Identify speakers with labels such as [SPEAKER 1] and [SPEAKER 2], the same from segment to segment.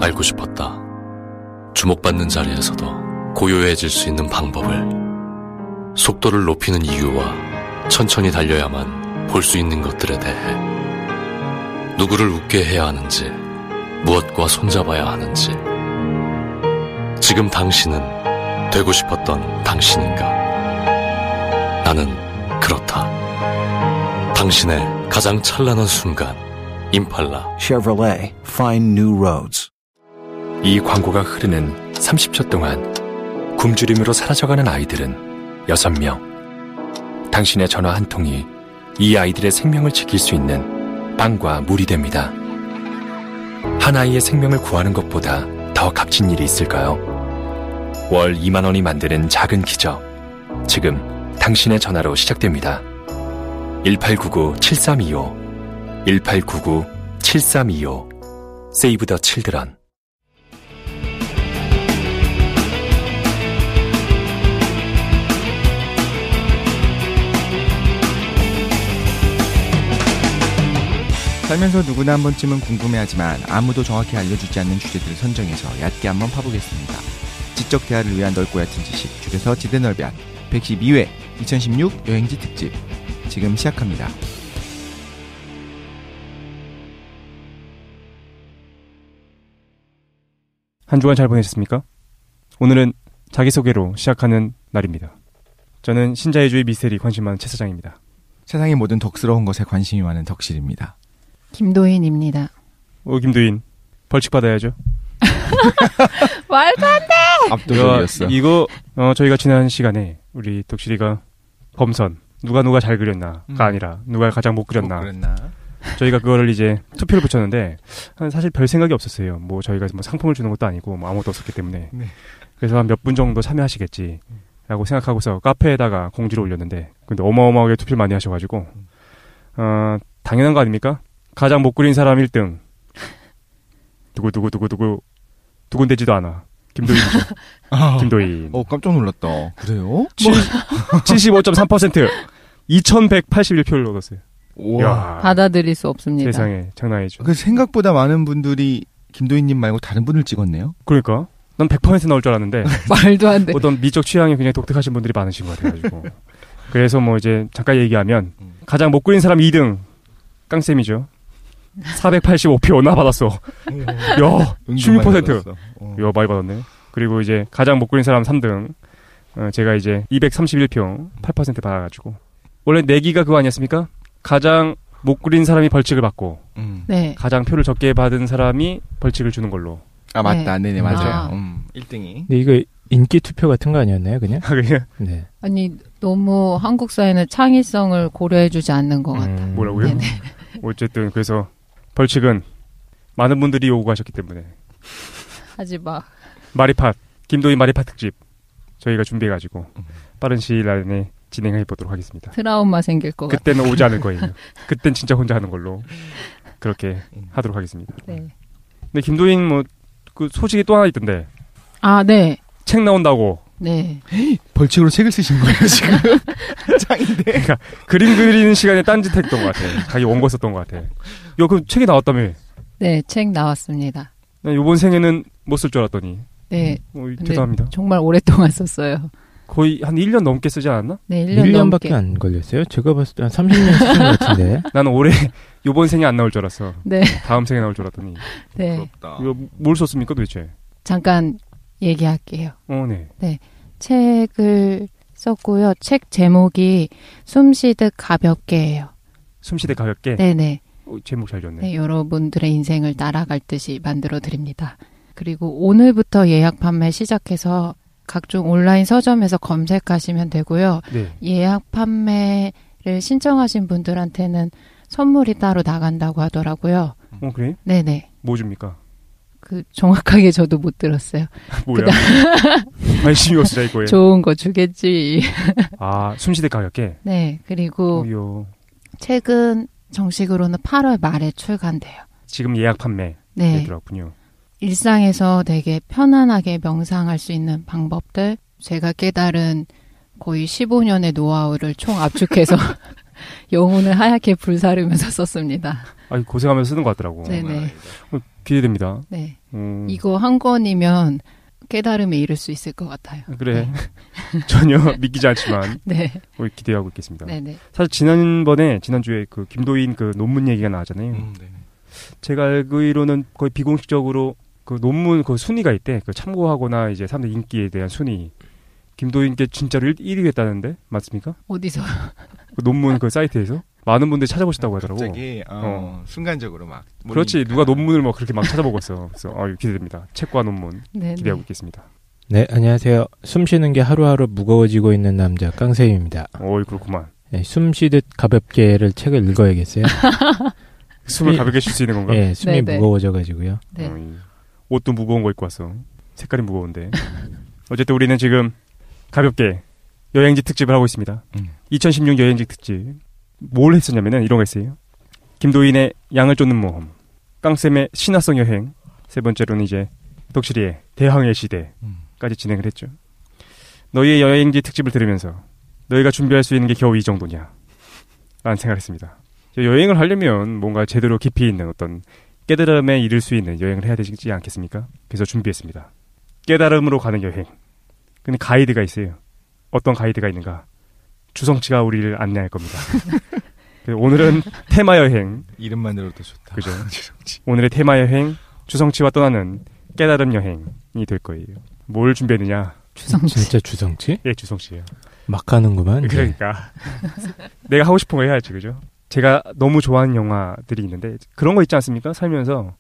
[SPEAKER 1] 알고 싶었다. 주목받는 자리에서도 고요해질 수 있는 방법을, 속도를 높이는 이유와 천천히 달려야만 볼 수 있는 것들에 대해, 누구를 웃게 해야 하는지, 무엇과 손잡아야 하는지. 지금 당신은 되고 싶었던 당신인가? 나는 그렇다. 당신의 가장 찬란한 순간, 임팔라.
[SPEAKER 2] Chevrolet, find new roads.
[SPEAKER 3] 이 광고가 흐르는 30초 동안 굶주림으로 사라져가는 아이들은 6명. 당신의 전화 한 통이 이 아이들의 생명을 지킬 수 있는 빵과 물이 됩니다. 한 아이의 생명을 구하는 것보다 더 값진 일이 있을까요? 월 2만 원이 만드는 작은 기적. 지금 당신의 전화로 시작됩니다. 1899-7325 1899-7325 Save the Children.
[SPEAKER 4] 살면서 누구나 한 번쯤은 궁금해하지만 아무도 정확히 알려주지 않는 주제들을 선정해서 얕게 한번 파보겠습니다. 지적 대화를 위한 넓고 얕은 지식, 줄여서 지대넓이한 112회 2016 여행지 특집, 지금 시작합니다.
[SPEAKER 5] 한 주간 잘 보내셨습니까? 오늘은 자기소개로 시작하는 날입니다. 저는 신자유주의 미스테리 관심 많은 최 사장입니다.
[SPEAKER 4] 세상의 모든 덕스러운 것에 관심이 많은 덕실입니다.
[SPEAKER 6] 김도인입니다.
[SPEAKER 5] 김도인, 벌칙 받아야죠.
[SPEAKER 6] 말도 안 돼!
[SPEAKER 4] 압도적이었어.
[SPEAKER 5] 이거 저희가 지난 시간에 우리 덕실이가 범선, 누가 잘 그렸나가 아니라 누가 가장 못 그렸나. 저희가 그거를 이제 투표를 붙였는데 사실 별 생각이 없었어요. 뭐 저희가 뭐 상품을 주는 것도 아니고 뭐 아무것도 없었기 때문에. 네. 그래서 한 몇 분 정도 참여하시겠지라고 생각하고서 카페에다가 공지를 올렸는데, 근데 어마어마하게 투표를 많이 하셔가지고 당연한 거 아닙니까? 가장 못 그린 사람 1등. 두근대지도 않아. 김도인이죠. 김도인.
[SPEAKER 4] 깜짝 놀랐다. 그래요?
[SPEAKER 5] 75.3%. 2181표를 얻었어요.
[SPEAKER 6] 우와. 받아들일 수 없습니다.
[SPEAKER 5] 세상에, 장난 아니죠.
[SPEAKER 4] 생각보다 많은 분들이 김도인님 말고 다른 분을 찍었네요?
[SPEAKER 5] 그러니까. 난 100% 나올 줄 알았는데.
[SPEAKER 6] 말도 안 돼.
[SPEAKER 5] 어떤 미적 취향이 굉장히 독특하신 분들이 많으신 것 같아가지고. 그래서 뭐 이제 잠깐 얘기하면, 가장 못 그린 사람 2등. 깡쌤이죠. 485표 나 받았어. 야, 16%. 야, 많이 받았네. 그리고 이제 가장 못 그린 사람 3등. 제가 이제 231표, 8% 받아가지고. 원래 내기가 그거 아니었습니까? 가장 못 그린 사람이 벌칙을 받고,
[SPEAKER 6] 네.
[SPEAKER 5] 가장 표를 적게 받은 사람이 벌칙을 주는 걸로.
[SPEAKER 4] 아, 맞다. 네네, 맞아요.
[SPEAKER 7] 1등이. 근데 이거 인기 투표 같은 거 아니었나요, 그냥?
[SPEAKER 5] 네.
[SPEAKER 6] 아니, 너무 한국 사회는 창의성을 고려해주지 않는 것 같아요.
[SPEAKER 5] 뭐라고요? 네네. 어쨌든 그래서 벌칙은 많은 분들이 요구하셨기 때문에
[SPEAKER 6] 하지 마.
[SPEAKER 5] 마리팟, 김도인 마리팟 특집 저희가 준비해가지고 빠른 시일 안에 진행해 보도록 하겠습니다.
[SPEAKER 6] 트라우마 생길 것 같아요.
[SPEAKER 5] 그때는 오지 않을 거예요. 그땐 진짜 혼자 하는 걸로 그렇게 하도록 하겠습니다.
[SPEAKER 6] 네.
[SPEAKER 5] 근데 김도인 뭐 그 소식이 또 하나 있던데.
[SPEAKER 6] 아, 네.
[SPEAKER 5] 책 나온다고.
[SPEAKER 6] 네.
[SPEAKER 4] 벌칙으로 책을 쓰신 거예요, 지금? 짱인데.
[SPEAKER 5] 그러니까 그림 그리는 시간에 딴짓했던 것 같아. 자기 원고 썼던 것 같아. 그 책이 나왔다며?
[SPEAKER 6] 네, 책 나왔습니다.
[SPEAKER 5] 이번 생에는 못 쓸 줄 알았더니.
[SPEAKER 6] 네.
[SPEAKER 5] 죄송합니다.
[SPEAKER 6] 정말 오랫동안 썼어요.
[SPEAKER 5] 거의 한 1년 넘게 쓰지 않았나?
[SPEAKER 6] 네, 1년
[SPEAKER 7] 1년밖에 안 걸렸어요? 제가 봤을 때 한 30년 쓰신 것 같은데.
[SPEAKER 5] 나는 올해 요번 생에 안 나올 줄 알았어.
[SPEAKER 6] 네.
[SPEAKER 5] 다음 생에 나올 줄 알았더니.
[SPEAKER 6] 네.
[SPEAKER 5] 부럽다. 이거 뭘 썼습니까 도대체?
[SPEAKER 6] 잠깐 얘기할게요.
[SPEAKER 5] 네.
[SPEAKER 6] 네. 책을 썼고요. 책 제목이 숨쉬듯 가볍게예요.
[SPEAKER 5] 숨쉬듯 가볍게?
[SPEAKER 6] 네네.
[SPEAKER 5] 제목 잘 줬네.
[SPEAKER 6] 네, 여러분들의 인생을 날아갈 듯이 만들어 드립니다. 그리고 오늘부터 예약 판매 시작해서 각종 온라인 서점에서 검색하시면 되고요.
[SPEAKER 5] 네.
[SPEAKER 6] 예약 판매를 신청하신 분들한테는 선물이 따로 나간다고 하더라고요.
[SPEAKER 5] 그래?
[SPEAKER 6] 네네.
[SPEAKER 5] 뭐 줍니까?
[SPEAKER 6] 정확하게 저도 못 들었어요.
[SPEAKER 5] 뭐야? 관심이 없어, 이거에.
[SPEAKER 6] 좋은 거 주겠지.
[SPEAKER 5] 아, 숨쉬듯 가볍게?
[SPEAKER 6] 네, 그리고 책은 정식으로는 8월 말에 출간돼요.
[SPEAKER 5] 지금 예약 판매.
[SPEAKER 6] 네.
[SPEAKER 5] 들어왔군요.
[SPEAKER 6] 일상에서 되게 편안하게 명상할 수 있는 방법들, 제가 깨달은 거의 15년의 노하우를 총 압축해서 영혼을 하얗게 불사르면서 썼습니다.
[SPEAKER 5] 고생하면서 쓰는 것 같더라고.
[SPEAKER 6] 네네.
[SPEAKER 5] 기대됩니다.
[SPEAKER 6] 네. 이거 한 권이면 깨달음에 이를 수 있을 것 같아요.
[SPEAKER 5] 그래.
[SPEAKER 6] 네.
[SPEAKER 5] 전혀 믿기지 않지만
[SPEAKER 6] 네.
[SPEAKER 5] 기대하고 있겠습니다.
[SPEAKER 6] 네네.
[SPEAKER 5] 사실 지난주에 그 김도인 그 논문 얘기가 나왔잖아요. 제가 알기로는 거의 비공식적으로 그 논문 그 순위가 있대. 그 참고하거나 이제 사람들 인기에 대한 순위. 김도인께 진짜로 1위 했다는데 맞습니까?
[SPEAKER 6] 어디서?
[SPEAKER 5] 그 논문 그 사이트에서 많은 분들이 찾아보셨다고 하더라고.
[SPEAKER 4] 갑자기 순간적으로 막.
[SPEAKER 5] 그렇지.
[SPEAKER 4] 모르니까.
[SPEAKER 5] 누가 논문을 막 그렇게 막 찾아보고 있어. 그래서 기대됩니다. 책과 논문
[SPEAKER 6] 네네.
[SPEAKER 5] 기대하고 있겠습니다.
[SPEAKER 7] 네, 안녕하세요. 숨 쉬는 게 하루하루 무거워지고 있는 남자 깡쌤입니다.
[SPEAKER 5] 그렇구만.
[SPEAKER 7] 네, 숨 쉬듯 가볍게를 책을 읽어야겠어요.
[SPEAKER 5] 숨을 가볍게 쉴 수 있는 건가?
[SPEAKER 7] 네, 숨이
[SPEAKER 6] 네네.
[SPEAKER 7] 무거워져가지고요.
[SPEAKER 6] 네.
[SPEAKER 5] 옷도 무거운 거 입고 왔어. 색깔이 무거운데. 어쨌든 우리는 지금 가볍게 여행지 특집을 하고 있습니다. 2016 여행지 특집. 뭘 했었냐면은 이런 거 했어요. 김도인의 양을 쫓는 모험, 깡쌤의 신화성 여행, 세 번째로는 이제 덕실이의 대항해 시대까지 진행을 했죠. 너희의 여행지 특집을 들으면서 너희가 준비할 수 있는 게 겨우 이 정도냐 라는 생각을 했습니다. 여행을 하려면 뭔가 제대로 깊이 있는 어떤 깨달음에 이를 수 있는 여행을 해야 되지 않겠습니까? 그래서 준비했습니다. 깨달음으로 가는 여행. 근데 가이드가 있어요. 어떤 가이드가 있는가? 주성치가 우리를 안내할 겁니다. 오늘은 테마 여행.
[SPEAKER 4] 이름만으로도 좋다.
[SPEAKER 5] 그죠? 오늘의 테마 여행, 주성치와 떠나는 깨달음 여행이 될 거예요. 뭘 준비했느냐?
[SPEAKER 6] 주성치.
[SPEAKER 7] 진짜 주성치?
[SPEAKER 5] 예, 주성치예요.
[SPEAKER 7] 막 가는구만.
[SPEAKER 5] 그러니까. 내가 하고 싶은 거 해야지, 그죠? 제가 너무 좋아하는 영화들이 있는데 그런 거 있지 않습니까? 살면서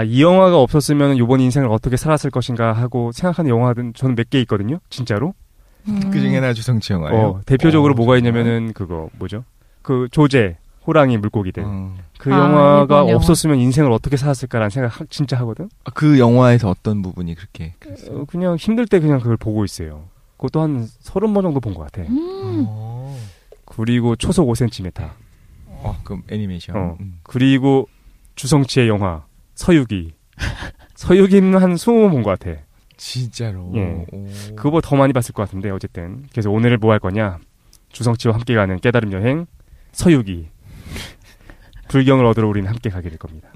[SPEAKER 5] 이 영화가 없었으면 이번 인생을 어떻게 살았을 것인가 하고 생각하는 영화들은 저는 몇 개 있거든요. 진짜로.
[SPEAKER 4] 그 중에 하나 주성치 영화예요.
[SPEAKER 5] 대표적으로 뭐가 있냐면은 그거 뭐죠? 그 조제 호랑이 물고기들. 그
[SPEAKER 6] 아,
[SPEAKER 5] 영화가
[SPEAKER 6] 일본 영화.
[SPEAKER 5] 없었으면 인생을 어떻게 살았을까라는 생각 진짜 하거든.
[SPEAKER 4] 그 영화에서 어떤 부분이 그렇게 그랬어요?
[SPEAKER 5] 그냥 힘들 때 그냥 그걸 보고 있어요. 그것도 한 30번 정도 본 것 같아. 그리고 초속 5cm.
[SPEAKER 4] 그럼 애니메이션.
[SPEAKER 5] 그리고 주성치의 영화 서유기. 서유기는 한 20번 본 것 같아.
[SPEAKER 4] 진짜로.
[SPEAKER 5] 예. 그거보다 더 많이 봤을 것 같은데 어쨌든. 그래서 오늘 뭐 할 거냐? 주성치와 함께 가는 깨달음 여행 서유기. 불경을 얻으러 우리는 함께 가게 될 겁니다.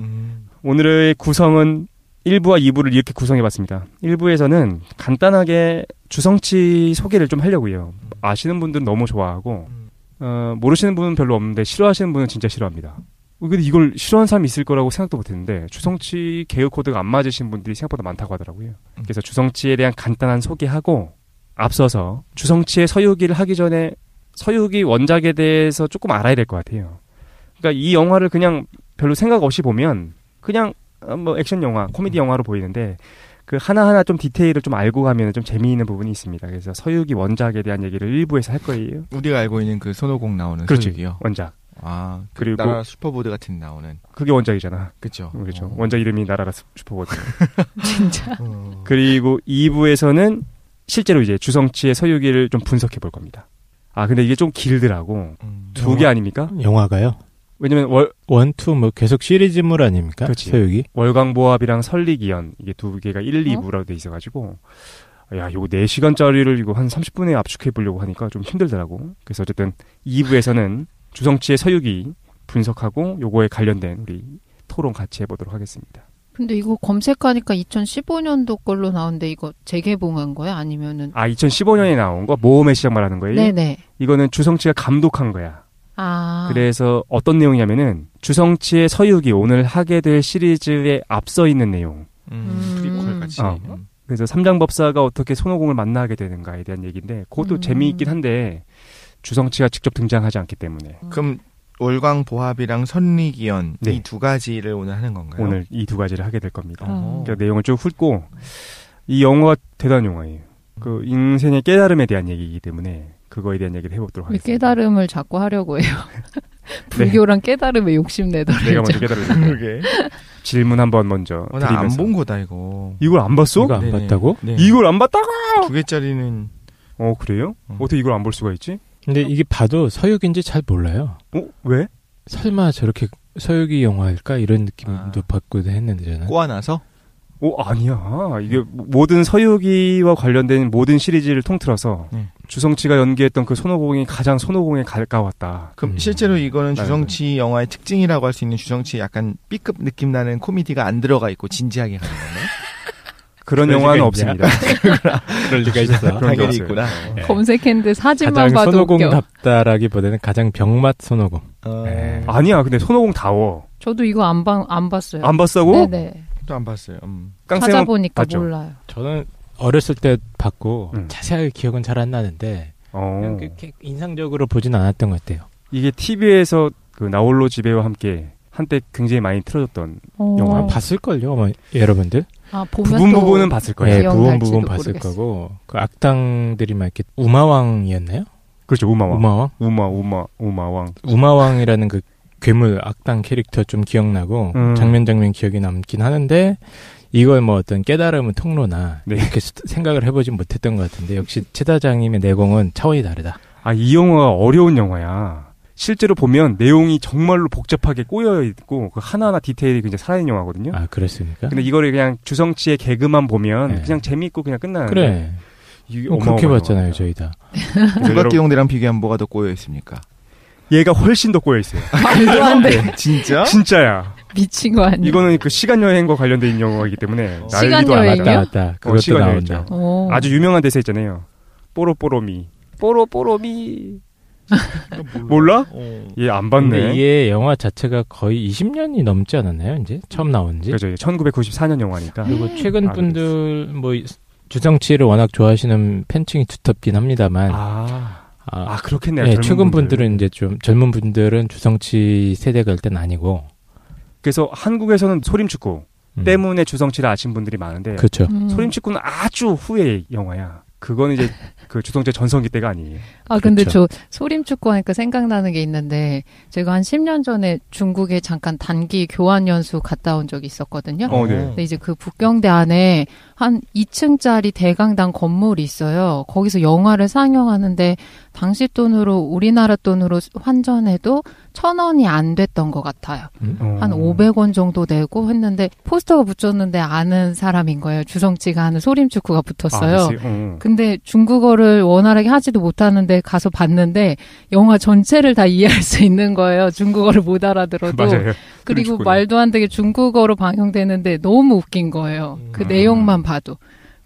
[SPEAKER 5] 오늘의 구성은 1부와 2부를 이렇게 구성해봤습니다. 1부에서는 간단하게 주성치 소개를 좀 하려고요. 아시는 분들은 너무 좋아하고 모르시는 분은 별로 없는데 싫어하시는 분은 진짜 싫어합니다. 근데 이걸 싫어하는 사람이 있을 거라고 생각도 못했는데 주성치 개그 코드가 안 맞으신 분들이 생각보다 많다고 하더라고요. 그래서 주성치에 대한 간단한 소개하고 앞서서 주성치의 서유기를 하기 전에 서유기 원작에 대해서 조금 알아야 될 것 같아요. 그러니까 이 영화를 그냥 별로 생각 없이 보면 그냥 뭐 액션 영화, 코미디 영화로 보이는데 그 하나하나 좀 디테일을 좀 알고 가면 좀 재미있는 부분이 있습니다. 그래서 서유기 원작에 대한 얘기를 일부에서 할 거예요.
[SPEAKER 4] 우리가 알고 있는 그 손오공 나오는
[SPEAKER 5] 그렇지.
[SPEAKER 4] 서유기요.
[SPEAKER 5] 원작.
[SPEAKER 4] 그리고 나라 슈퍼보드 같은 데 나오는.
[SPEAKER 5] 그게 원작이잖아.
[SPEAKER 4] 그렇죠.
[SPEAKER 5] 그렇죠. 원작 이름이 나라라 슈퍼보드.
[SPEAKER 6] 진짜.
[SPEAKER 5] 그리고 2부에서는 실제로 이제 주성치의 서유기를 좀 분석해 볼 겁니다. 근데 이게 좀 길더라고. 2개 아닙니까?
[SPEAKER 7] 영화가요?
[SPEAKER 5] 왜냐면
[SPEAKER 7] 원, 투, 뭐 계속 시리즈물 아닙니까?
[SPEAKER 5] 그렇지.
[SPEAKER 7] 서유기?
[SPEAKER 5] 월광보합이랑 설리기연 이게 2개가 1, 2부라고 돼 있어가지고 요거 4시간짜리를 이거 한 30분에 압축해 보려고 하니까 좀 힘들더라고. 그래서 어쨌든 2부에서는 주성치의 서유기 분석하고 요거에 관련된 우리 토론 같이 해보도록 하겠습니다.
[SPEAKER 6] 근데 이거 검색하니까 2015년도 걸로 나오는데 이거 재개봉한 거야? 아니면은
[SPEAKER 5] 2015년에 나온 거 모험의 시작 말하는 거예요?
[SPEAKER 6] 네네.
[SPEAKER 5] 이거는 주성치가 감독한 거야.
[SPEAKER 6] 아.
[SPEAKER 5] 그래서 어떤 내용이냐면은 주성치의 서유기 오늘 하게 될 시리즈에 앞서 있는 내용.
[SPEAKER 4] 프리퀄 같이.
[SPEAKER 5] 그래서 삼장법사가 어떻게 손오공을 만나게 되는가에 대한 얘기인데 그것도 재미있긴 한데 주성치가 직접 등장하지 않기 때문에.
[SPEAKER 4] 그럼 월광보합이랑 선리기연
[SPEAKER 5] 네.
[SPEAKER 4] 이 두 가지를 오늘 하는 건가요?
[SPEAKER 5] 오늘 이 두 가지를 하게 될 겁니다. 그러니까 내용을 쭉 훑고 이 영화가 대단한 영화예요. 그 인생의 깨달음에 대한 얘기이기 때문에 그거에 대한 얘기를 해보도록
[SPEAKER 6] 왜
[SPEAKER 5] 하겠습니다.
[SPEAKER 6] 깨달음을 자꾸 하려고 해요? 불교랑 깨달음에 욕심내더래요.
[SPEAKER 5] 내가 먼저 깨달음을 질문 한번 먼저
[SPEAKER 4] 나
[SPEAKER 5] 드리면서.
[SPEAKER 4] 안 본 거다 이거.
[SPEAKER 5] 이걸 안 봤어?
[SPEAKER 7] 이거 안
[SPEAKER 4] 네네.
[SPEAKER 7] 봤다고?
[SPEAKER 4] 네.
[SPEAKER 5] 이걸 안 봤다고?
[SPEAKER 4] 2개짜리는
[SPEAKER 5] 그래요? 어떻게 이걸 안 볼 수가 있지?
[SPEAKER 7] 근데 이게 봐도 서유기인지 잘 몰라요.
[SPEAKER 5] 왜?
[SPEAKER 7] 설마 저렇게 서유기 영화일까? 이런 느낌도 받고 했는데 저는.
[SPEAKER 4] 꼬아놔서?
[SPEAKER 5] 아니야. 이게 모든 서유기와 관련된 모든 시리즈를 통틀어서 주성치가 연기했던 그 손오공이 가장 손오공에 가까웠다.
[SPEAKER 4] 그럼 실제로 이거는 주성치 영화의 특징이라고 할 수 있는 주성치 약간 B급 느낌 나는 코미디가 안 들어가 있고 진지하게 가는 건가요?
[SPEAKER 5] 그런 영화는 없습니다.
[SPEAKER 3] 그럴 리가 있어.
[SPEAKER 4] 당연히 있구나.
[SPEAKER 6] 네. 검색했는데 사진만
[SPEAKER 3] 가장
[SPEAKER 6] 봐도
[SPEAKER 3] 손오공답다라기보다는 가장 병맛 손오공. 네.
[SPEAKER 5] 아니야, 근데 손오공다워.
[SPEAKER 6] 저도 이거 안 봤어요.
[SPEAKER 5] 안 봤다고?
[SPEAKER 6] 네네.
[SPEAKER 4] 또 안 봤어요.
[SPEAKER 6] 찾아보니까
[SPEAKER 5] 봤죠?
[SPEAKER 6] 몰라요.
[SPEAKER 3] 저는 어렸을 때 봤고 자세하게 기억은 잘 안 나는데 그냥 그렇게 인상적으로 보진 않았던 것 같아요.
[SPEAKER 5] 이게 TV에서 그 나홀로 지배와 함께 한때 굉장히 많이 틀어졌던 영화.
[SPEAKER 3] 봤을걸요, 아마 여러분들?
[SPEAKER 5] 부분은 봤을 거예요.
[SPEAKER 3] 네, 부분 봤을 거고. 그 악당들이 막 이렇게 우마왕이었나요?
[SPEAKER 5] 그렇죠, 우마왕.
[SPEAKER 3] 우마왕?
[SPEAKER 5] 우마왕.
[SPEAKER 3] 우마왕이라는 그 괴물 악당 캐릭터 좀 기억나고 장면 기억이 남긴 하는데 이걸 뭐 어떤 깨달음은 통로나 이렇게 생각을 해보진 못했던 것 같은데 역시 최다장님의 내공은 차원이 다르다.
[SPEAKER 5] 아, 이 영화가 어려운 영화야. 실제로 보면 내용이 정말로 복잡하게 꼬여있고 그 하나하나 디테일이 굉장히 살아있는 영화거든요.
[SPEAKER 3] 아, 그렇습니까?
[SPEAKER 5] 근데 이거를 그냥 주성치의 개그만 보면 그냥 재미있고 그냥 끝나는데.
[SPEAKER 3] 그래. 그렇게 봤잖아요, 저희 다.
[SPEAKER 4] 국악기용대랑 비교하면 뭐가 더 꼬여있습니까?
[SPEAKER 5] 얘가 훨씬 더 꼬여있어요.
[SPEAKER 6] 말도 안 돼.
[SPEAKER 4] 진짜?
[SPEAKER 5] 진짜야.
[SPEAKER 6] 미친 거 아니야?
[SPEAKER 5] 이거는 그 시간여행과 관련된 있는 영화이기 때문에
[SPEAKER 6] 시간여행이요?
[SPEAKER 3] 맞다. 그것도 나온다.
[SPEAKER 5] 아주 유명한 대사 있잖아요. 뽀로뽀로미. 몰라? 얘 안 봤네.
[SPEAKER 3] 근데 이게 영화 자체가 거의 20년이 넘지 않았나요? 이제 처음 나온 지?
[SPEAKER 5] 그렇죠. 1994년 영화니까.
[SPEAKER 3] 그리고 최근 분들 뭐 주성치를 워낙 좋아하시는 팬층이 두텁긴 합니다만
[SPEAKER 5] 그렇겠네요.
[SPEAKER 3] 네, 최근 분들은 이제 좀 젊은 분들은 주성치 세대가 일단 아니고.
[SPEAKER 5] 그래서 한국에서는 소림축구 때문에 주성치를 아신 분들이 많은데
[SPEAKER 3] 그렇죠.
[SPEAKER 5] 소림축구는 아주 후의 영화야. 그건 이제 그 주성치 전성기 때가 아니에요.
[SPEAKER 6] 근데 저 소림축구 하니까 생각나는 게 있는데 제가 한 10년 전에 중국에 잠깐 단기 교환 연수 갔다 온 적이 있었거든요.
[SPEAKER 5] 네.
[SPEAKER 6] 근데 이제 그 북경대 안에 한 2층짜리 대강당 건물이 있어요. 거기서 영화를 상영하는데 당시 돈으로 우리나라 돈으로 환전해도 1,000원이 안 됐던 것 같아요. 한 500원 정도 내고 했는데 포스터가 붙였는데 아는 사람인 거예요. 주성치가 하는 소림축구가 붙었어요. 근데 중국어를 원활하게 하지도 못하는데 가서 봤는데 영화 전체를 다 이해할 수 있는 거예요. 중국어를 못 알아들어도.
[SPEAKER 5] 맞아요.
[SPEAKER 6] 그리고 말도 안 되게 중국어로 방영되는데 너무 웃긴 거예요. 그 내용만 봐도.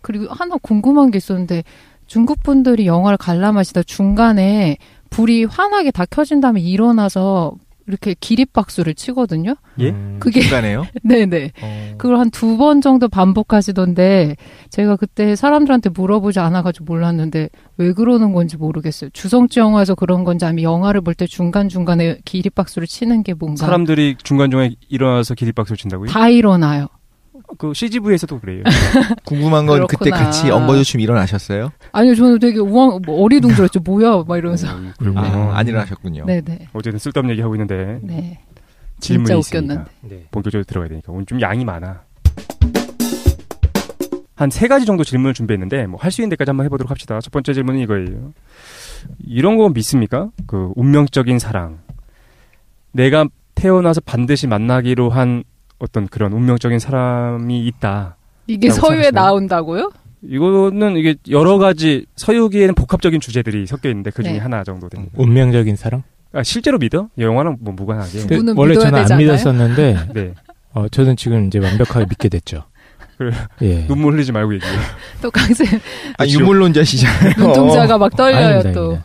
[SPEAKER 6] 그리고 하나 궁금한 게 있었는데 중국 분들이 영화를 관람하시다 중간에 불이 환하게 다 켜진 다음에 일어나서 이렇게 기립박수를 치거든요.
[SPEAKER 5] 예?
[SPEAKER 6] 그게
[SPEAKER 4] 중간에요?
[SPEAKER 6] 네네. 그걸 한 2번 정도 반복하시던데 제가 그때 사람들한테 물어보지 않아가지고 몰랐는데 왜 그러는 건지 모르겠어요. 주성치 영화에서 그런 건지 아니면 영화를 볼 때 중간중간에 기립박수를 치는 게 뭔가.
[SPEAKER 5] 사람들이 중간중간에 일어나서 기립박수를 친다고요?
[SPEAKER 6] 다 일어나요.
[SPEAKER 5] 그 CGV에서도 그래요.
[SPEAKER 4] 궁금한 건 그때 같이 엉거주춤 일어나셨어요?
[SPEAKER 6] 아니요, 저는 되게 어리둥절했죠. 뭐야? 막 이러면서.
[SPEAKER 4] 안 일어나셨군요.
[SPEAKER 6] 네네.
[SPEAKER 5] 어쨌든 쓸데없는 얘기 하고 있는데.
[SPEAKER 6] 네.
[SPEAKER 5] 질문이
[SPEAKER 6] 진짜 웃겼는데.
[SPEAKER 5] 네. 본격적으로 들어가야 되니까 오늘 좀 양이 많아. 한 3가지 정도 질문을 준비했는데 뭐 할 수 있는 데까지 한번 해보도록 합시다. 첫 번째 질문은 이거예요. 이런 거 믿습니까? 그 운명적인 사랑. 내가 태어나서 반드시 만나기로 한 어떤 그런 운명적인 사람이 있다.
[SPEAKER 6] 이게 서유에 나온다고요?
[SPEAKER 5] 이거는 이게 여러 가지 서유기에는 복합적인 주제들이 섞여 있는데 그 중에 하나 정도 됩니다.
[SPEAKER 3] 운명적인 사랑?
[SPEAKER 5] 실제로 믿어? 영화랑 뭐 무관하게.
[SPEAKER 3] 원래 저는 안 믿었었는데 네. 저는 지금 이제 완벽하게 믿게 됐죠.
[SPEAKER 5] 그래. 예. 눈물 흘리지 말고 얘기해.
[SPEAKER 6] 또 강세.
[SPEAKER 4] 유물론자시잖아요.
[SPEAKER 6] 눈동자가 막 떨려요.
[SPEAKER 3] 아닙니다,
[SPEAKER 6] 또.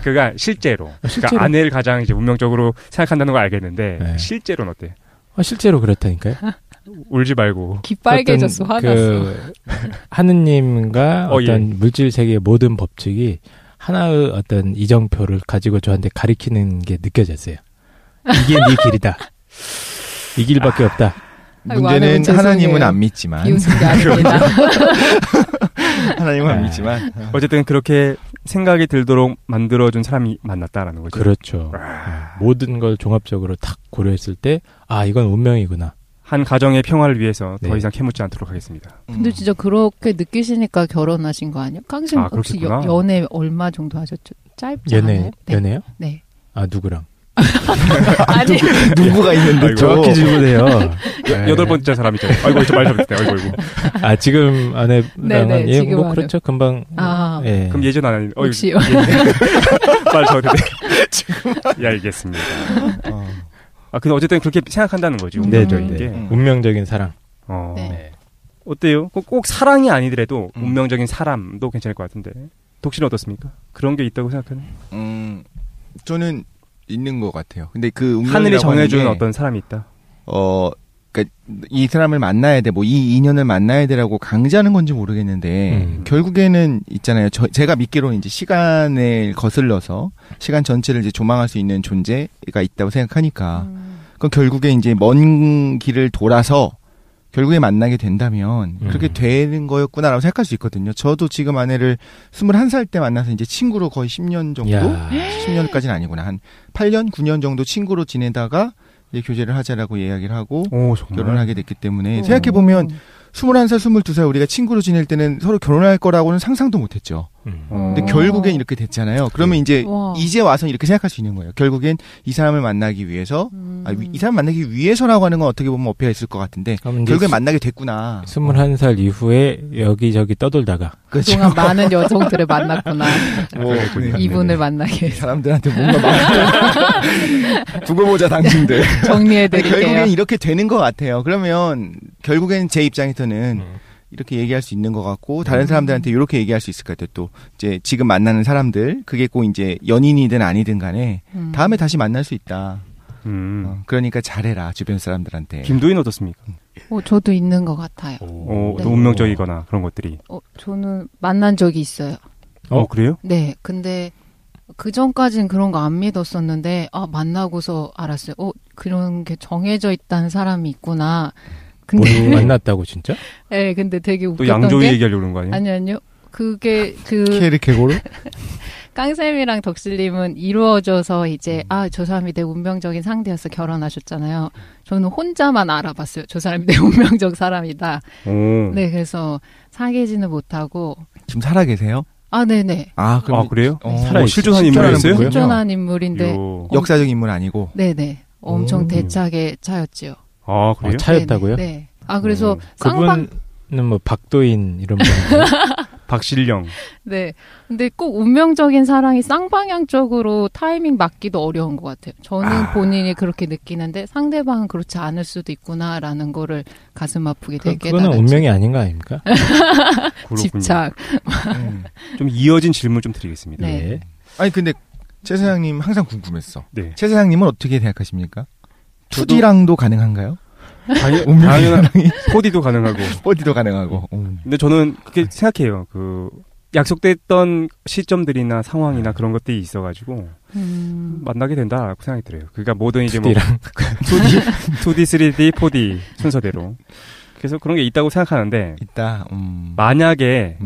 [SPEAKER 5] 그러니까 실제로. 그러니까 아내를 가장 이제 운명적으로 생각한다는 걸 알겠는데 네. 실제로는 어때?
[SPEAKER 3] 실제로 그렇다니까요.
[SPEAKER 5] 울지 말고.
[SPEAKER 6] 귀 빨개졌어. 화났어.
[SPEAKER 3] 하느님과 어떤 물질 세계의 모든 법칙이 하나의 어떤 이정표를 가지고 저한테 가리키는 게 느껴졌어요. 이게 네 길이다. 이 길밖에 없다.
[SPEAKER 4] 문제는 하나님은 안 믿지만.
[SPEAKER 6] 비웃은 게 아닙니다.
[SPEAKER 4] 하나님은 안 믿지만.
[SPEAKER 5] 어쨌든 그렇게 생각이 들도록 만들어준 사람이 만났다라는 거죠.
[SPEAKER 3] 그렇죠. 모든 걸 종합적으로 탁 고려했을 때, 이건 운명이구나.
[SPEAKER 5] 한 가정의 평화를 위해서 더 이상 캐묻지 않도록 하겠습니다.
[SPEAKER 6] 근데 진짜 그렇게 느끼시니까 결혼하신 거 아니에요? 깡신 혹시 연애 얼마 정도 하셨죠? 짧지 않아요? 네.
[SPEAKER 3] 연애요?
[SPEAKER 6] 네.
[SPEAKER 3] 누구랑?
[SPEAKER 6] 아니
[SPEAKER 4] 누구가 있는데
[SPEAKER 3] 정확히 질문해요.
[SPEAKER 5] 8번째 사람 있잖아요. 말 잘못했네. 아이고.
[SPEAKER 3] 지금 아내랑은
[SPEAKER 6] 지금
[SPEAKER 3] 그렇죠. 금방
[SPEAKER 6] 아,
[SPEAKER 7] 예.
[SPEAKER 5] 그럼 예전 안 하는
[SPEAKER 6] 혹시
[SPEAKER 5] 말 저도 지금 예, 알겠습니다. 근데 어쨌든 그렇게 생각한다는 거지. 운명적인 게.
[SPEAKER 7] 운명적인 사랑.
[SPEAKER 6] 네.
[SPEAKER 5] 어때요? 꼭 사랑이 아니더라도 운명적인 사람도 괜찮을 것 같은데. 독실은 어떻습니까? 그런 게 있다고 생각하는?
[SPEAKER 4] 저는 있는 것 같아요. 근데 그
[SPEAKER 5] 하늘이 정해주는 어떤 사람이 있다.
[SPEAKER 4] 그러니까 이 사람을 만나야 돼, 뭐 이 인연을 만나야 돼라고 강제하는 건지 모르겠는데 결국에는 있잖아요. 제가 믿기로는 이제 시간을 거슬러서 시간 전체를 이제 조망할 수 있는 존재가 있다고 생각하니까 그럼 결국에 이제 먼 길을 돌아서 결국에 만나게 된다면 그렇게 되는 거였구나라고 생각할 수 있거든요. 저도 지금 아내를 21살 때 만나서 이제 친구로 거의 10년 정도? 10년까지는 아니구나. 한 8년, 9년 정도 친구로 지내다가 이제 교제를 하자라고 이야기를 하고 결혼을 하게 됐기 때문에 생각해보면 21살, 22살 우리가 친구로 지낼 때는 서로 결혼할 거라고는 상상도 못했죠. 근데 결국엔 이렇게 됐잖아요. 그러면 이제 와서 이렇게 생각할 수 있는 거예요. 결국엔 이 사람을 만나기 위해서 이 사람 만나기 위해서라고 하는 건 어떻게 보면 어폐가 있을 것 같은데 결국엔 만나게 됐구나.
[SPEAKER 7] 21살 이후에 여기저기 떠돌다가
[SPEAKER 6] 그동안 많은 여성들을 만났구나. 이분을 만나기 위해서.
[SPEAKER 4] 사람들한테 뭔가 두고 보자 당신들.
[SPEAKER 6] 정리해드릴게요.
[SPEAKER 4] 결국엔 이렇게 되는 것 같아요. 그러면 결국엔 제 입장에서는 이렇게 얘기할 수 있는 것 같고 다른 사람들한테 이렇게 얘기할 수 있을 것 같아요. 또 이제 지금 만나는 사람들 그게 꼭 이제 연인이든 아니든 간에 다음에 다시 만날 수 있다. 그러니까 잘해라 주변 사람들한테.
[SPEAKER 5] 김도인 어떻습니까?
[SPEAKER 6] 저도 있는 것 같아요.
[SPEAKER 5] 또 운명적이거나 그런 것들이.
[SPEAKER 6] 저는 만난 적이 있어요.
[SPEAKER 5] 그래요?
[SPEAKER 6] 네. 근데 그 전까지는 그런 거 안 믿었었는데 만나고서 알았어요. 그런 게 정해져 있다는 사람이 있구나. 근데
[SPEAKER 7] 만났다고 진짜?
[SPEAKER 6] 네, 근데 되게 웃겼던
[SPEAKER 5] 또 양조위 얘기하려고 그런 거 아니에요?
[SPEAKER 6] 아니요. 그게
[SPEAKER 4] 케르케고르?
[SPEAKER 6] 깡쌤이랑 덕실님은 이루어져서 이제 저 사람이 내 운명적인 상대여서 결혼하셨잖아요. 저는 혼자만 알아봤어요. 저 사람이 내 운명적 사람이다. 네, 그래서 사귀지는 못하고.
[SPEAKER 4] 지금 살아 계세요?
[SPEAKER 6] 네네.
[SPEAKER 5] 그래요?
[SPEAKER 4] 실존한
[SPEAKER 5] 인물이었어요?
[SPEAKER 6] 실존한 인물인데
[SPEAKER 4] 역사적 인물 아니고.
[SPEAKER 6] 네네. 엄청 대차게 차였지요.
[SPEAKER 5] 그래요?
[SPEAKER 7] 차였다고요?
[SPEAKER 6] 네. 그래서
[SPEAKER 7] 그분은 뭐 박도인 이런 분.
[SPEAKER 5] 박실령.
[SPEAKER 6] 네. 근데 꼭 운명적인 사랑이 쌍방향적으로 타이밍 맞기도 어려운 것 같아요. 저는 본인이 그렇게 느끼는데 상대방은 그렇지 않을 수도 있구나라는 거를 가슴 아프게 되게 깨달았죠.
[SPEAKER 7] 그거는 운명이 아닌 거 아닙니까?
[SPEAKER 6] 집착.
[SPEAKER 5] 좀 이어진 질문 좀 드리겠습니다.
[SPEAKER 6] 네.
[SPEAKER 4] 아니 근데 최 사장님 항상 궁금했어.
[SPEAKER 5] 네.
[SPEAKER 4] 최 사장님은 어떻게 생각하십니까? 2D랑도 가능한가요?
[SPEAKER 5] 당연한 4D도 가능하고
[SPEAKER 4] 4D도 가능하고.
[SPEAKER 5] 근데 저는 그렇게 생각해요. 그 약속됐던 시점들이나 상황이나 그런 것들이 있어가지고 만나게 된다라고 생각이 들어요. 그러니까 뭐든 이제 2D, 3D, 4D 순서대로. 그래서 그런 게 있다고 생각하는데
[SPEAKER 4] 있다.
[SPEAKER 5] 만약에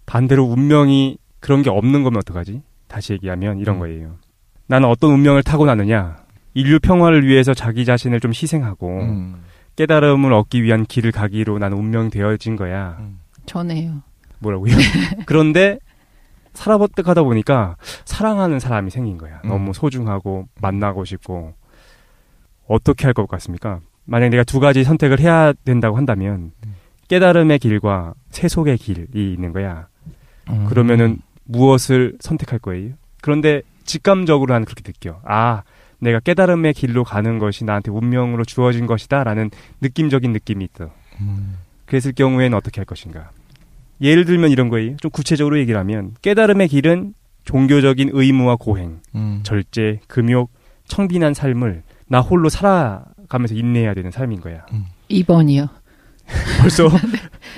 [SPEAKER 5] 반대로 운명이 그런 게 없는 거면 어떡하지? 다시 얘기하면 이런 거예요. 나는 어떤 운명을 타고나느냐? 인류 평화를 위해서 자기 자신을 좀 희생하고 깨달음을 얻기 위한 길을 가기로 나는 운명되어진 거야.
[SPEAKER 6] 전에요.
[SPEAKER 5] 뭐라고요? 그런데 살아가다 보니까 사랑하는 사람이 생긴 거야. 너무 소중하고 만나고 싶고. 어떻게 할 것 같습니까? 만약 내가 두 가지 선택을 해야 된다고 한다면 깨달음의 길과 세속의 길이 있는 거야. 그러면은 무엇을 선택할 거예요? 그런데 직감적으로 나는 그렇게 느껴. 내가 깨달음의 길로 가는 것이 나한테 운명으로 주어진 것이다 라는 느낌적인 느낌이 있어. 그랬을 경우에는 어떻게 할 것인가? 예를 들면 이런 거예요. 좀 구체적으로 얘기를 하면 깨달음의 길은 종교적인 의무와 고행, 절제, 금욕, 청빈한 삶을 나 홀로 살아가면서 인내해야 되는 삶인 거야.
[SPEAKER 6] 2번이요.
[SPEAKER 5] 벌써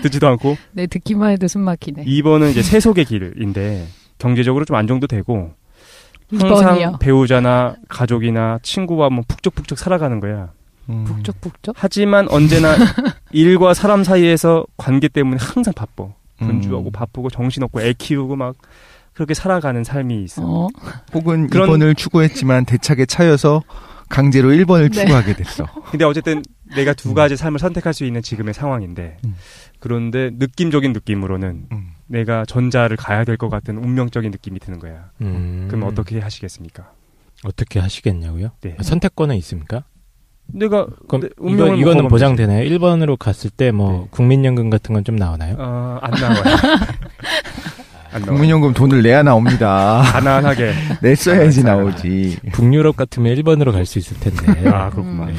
[SPEAKER 5] 듣지도 않고?
[SPEAKER 6] 네, 듣기만 해도 숨 막히네.
[SPEAKER 5] 2번은 이제 세속의 길인데 경제적으로 좀 안정도 되고 항상
[SPEAKER 6] 2번이요.
[SPEAKER 5] 배우자나 가족이나 친구와 뭐 푹적푹적 살아가는 거야.
[SPEAKER 6] 북적북적?
[SPEAKER 5] 하지만 언제나 일과 사람 사이에서 관계 때문에 항상 바빠. 분주하고 바쁘고 정신없고 애 키우고 막 그렇게 살아가는 삶이 있어.
[SPEAKER 4] 혹은 2번을 추구했지만 대차게 차여서 강제로 1번을 추구하게 됐어.
[SPEAKER 5] 근데 어쨌든 내가 두 가지 삶을 선택할 수 있는 지금의 상황인데 그런데 느낌적인 느낌으로는 내가 전자를 가야 될 것 같은 운명적인 느낌이 드는 거야. 그럼 어떻게 하시겠습니까?
[SPEAKER 7] 어떻게 하시겠냐고요?
[SPEAKER 5] 네.
[SPEAKER 7] 선택권은 있습니까?
[SPEAKER 5] 내가
[SPEAKER 7] 그럼 이거는 보장되나요? 1번으로 갔을 때 뭐 국민연금 같은 건 좀 나오나요?
[SPEAKER 5] 안 나와요.
[SPEAKER 4] 국민연금 돈을 내야 나옵니다.
[SPEAKER 5] 가난하게
[SPEAKER 4] 냈어야지 나오지.
[SPEAKER 7] 북유럽 같으면 1번으로 갈 수 있을 텐데.
[SPEAKER 5] 아, 그렇구만.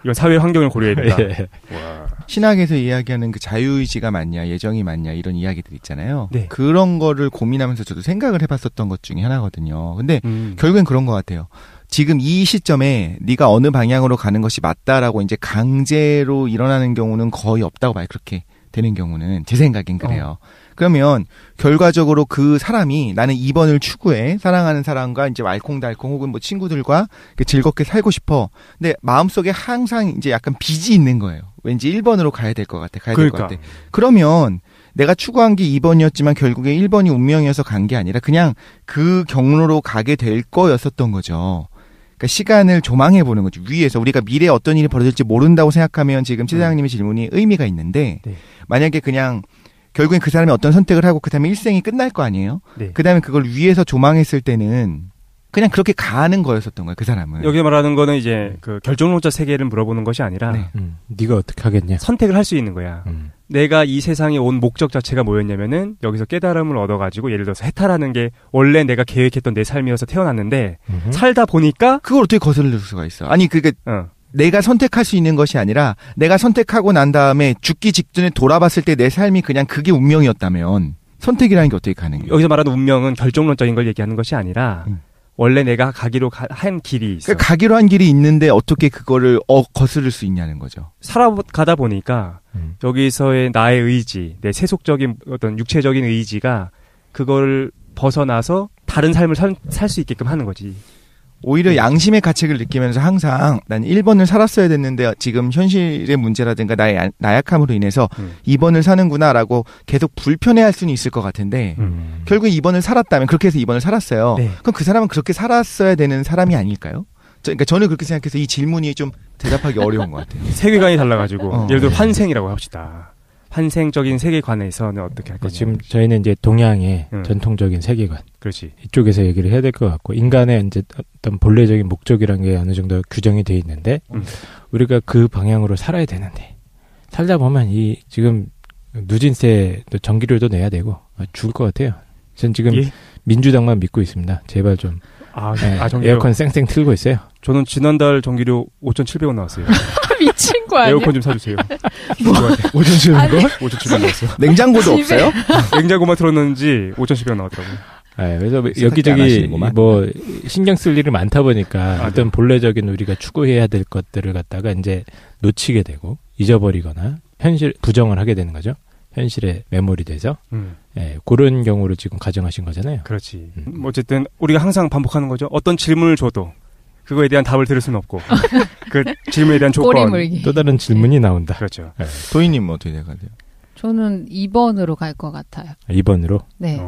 [SPEAKER 5] 이건 사회 환경을 고려해야 된다.
[SPEAKER 7] 예.
[SPEAKER 5] 와.
[SPEAKER 4] 신학에서 이야기하는 그 자유의지가 맞냐, 예정이 맞냐 이런 이야기들 있잖아요.
[SPEAKER 5] 네.
[SPEAKER 4] 그런 거를 고민하면서 저도 생각을 해봤었던 것 중에 하나거든요. 근데 결국엔 그런 것 같아요. 지금 이 시점에 네가 어느 방향으로 가는 것이 맞다라고 이제 강제로 일어나는 경우는 거의 없다고 봐요. 그렇게 되는 경우는 제 생각엔 그래요. 그러면 결과적으로 그 사람이 나는 2번을 추구해 사랑하는 사람과 이제 알콩달콩 혹은 뭐 친구들과 즐겁게 살고 싶어. 근데 마음속에 항상 이제 약간 빚이 있는 거예요. 왠지 1번으로 가야 될 것 같아. 가야 될 것 같아. 그러면 내가 추구한 게 2번이었지만 결국에 1번이 운명이어서 간 게 아니라 그냥 그 경로로 가게 될 거였었던 거죠. 그러니까 시간을 조망해 보는 거죠. 위에서 우리가 미래에 어떤 일이 벌어질지 모른다고 생각하면 지금 치사장님의 질문이 의미가 있는데
[SPEAKER 5] 네.
[SPEAKER 4] 만약에 그냥 결국엔 그 사람이 어떤 선택을 하고 그 다음에 일생이 끝날 거 아니에요?
[SPEAKER 5] 네.
[SPEAKER 4] 그 다음에 그걸 위에서 조망했을 때는 그냥 그렇게 가는 거였었던 거예요. 그 사람은.
[SPEAKER 5] 여기 말하는 거는 이제 그 결정론자 세계를 물어보는 것이 아니라
[SPEAKER 4] 네.
[SPEAKER 7] 네가 어떻게 하겠냐.
[SPEAKER 5] 선택을 할 수 있는 거야. 내가 이 세상에 온 목적 자체가 뭐였냐면은 여기서 깨달음을 얻어가지고 예를 들어서 해탈하는 게 원래 내가 계획했던 내 삶이어서 태어났는데 살다 보니까
[SPEAKER 4] 그걸 어떻게 거슬릴 수가 있어? 아니 그게 내가 선택할 수 있는 것이 아니라 내가 선택하고 난 다음에 죽기 직전에 돌아봤을 때 내 삶이 그냥 그게 운명이었다면 선택이라는 게 어떻게 가능해요?
[SPEAKER 5] 여기서 말하는 운명은 결정론적인 걸 얘기하는 것이 아니라 원래 내가 가기로 한 길이 있어.
[SPEAKER 4] 그러니까 가기로 한 길이 있는데 어떻게 그거를 거스를 수 있냐는 거죠.
[SPEAKER 5] 살아가다 보니까 여기서의 나의 의지, 내 세속적인 어떤 육체적인 의지가 그걸 벗어나서 다른 삶을 살 수 있게끔 하는 거지.
[SPEAKER 4] 오히려 양심의 가책을 느끼면서 항상 난 1번을 살았어야 됐는데 지금 현실의 문제라든가 나의 나약함으로 인해서 2번을 사는구나라고 계속 불편해할 수는 있을 것 같은데 결국 2번을 살았다면 그렇게 해서 2번을 살았어요. 네. 그럼 그 사람은 그렇게 살았어야 되는 사람이 아닐까요? 그러니까 저는 그렇게 생각해서 이 질문이 좀 대답하기 어려운 것 같아요.
[SPEAKER 5] 세계관이 달라가지고 예를 들어 환생이라고 합시다. 환생적인 세계관에서는 어떻게 할 거냐.
[SPEAKER 7] 지금 저희는 이제 동양의 전통적인 세계관.
[SPEAKER 5] 그렇지.
[SPEAKER 7] 이쪽에서 얘기를 해야 될 것 같고, 인간의 이제 어떤 본래적인 목적이라는 게 어느 정도 규정이 되어 있는데, 우리가 그 방향으로 살아야 되는데, 살다 보면 이 지금 누진세 전기료도 내야 되고, 죽을 것 같아요. 전 지금 민주당만 믿고 있습니다. 제발 좀. 에어컨 쌩쌩 틀고 있어요.
[SPEAKER 5] 저는 지난달 전기료 5,700원 나왔어요.
[SPEAKER 6] 미친 거 아니야?
[SPEAKER 5] 에어컨 좀 사주세요.
[SPEAKER 4] 5,700원?
[SPEAKER 5] 5,700원 나왔어요.
[SPEAKER 4] 냉장고도 없어요?
[SPEAKER 5] 냉장고만 틀었는지 5,700원 나왔더라고요.
[SPEAKER 7] 그래서 여기저기 뭐 신경 쓸 일이 많다 보니까 어떤 본래적인 우리가 추구해야 될 것들을 갖다가 이제 놓치게 되고 잊어버리거나 현실 부정을 하게 되는 거죠. 현실에 매몰이 돼서 그런 경우로 지금 가정하신 거잖아요.
[SPEAKER 5] 그렇지. 어쨌든 우리가 항상 반복하는 거죠. 어떤 질문을 줘도 그거에 대한 답을 들을 수는 없고 그 질문에 대한 조건
[SPEAKER 7] 또 다른 질문이 나온다.
[SPEAKER 5] 그렇죠.
[SPEAKER 4] 도희님 어떻게 생각하세요?
[SPEAKER 6] 저는 2번으로 갈 것 같아요.
[SPEAKER 7] 2번으로?
[SPEAKER 6] 네.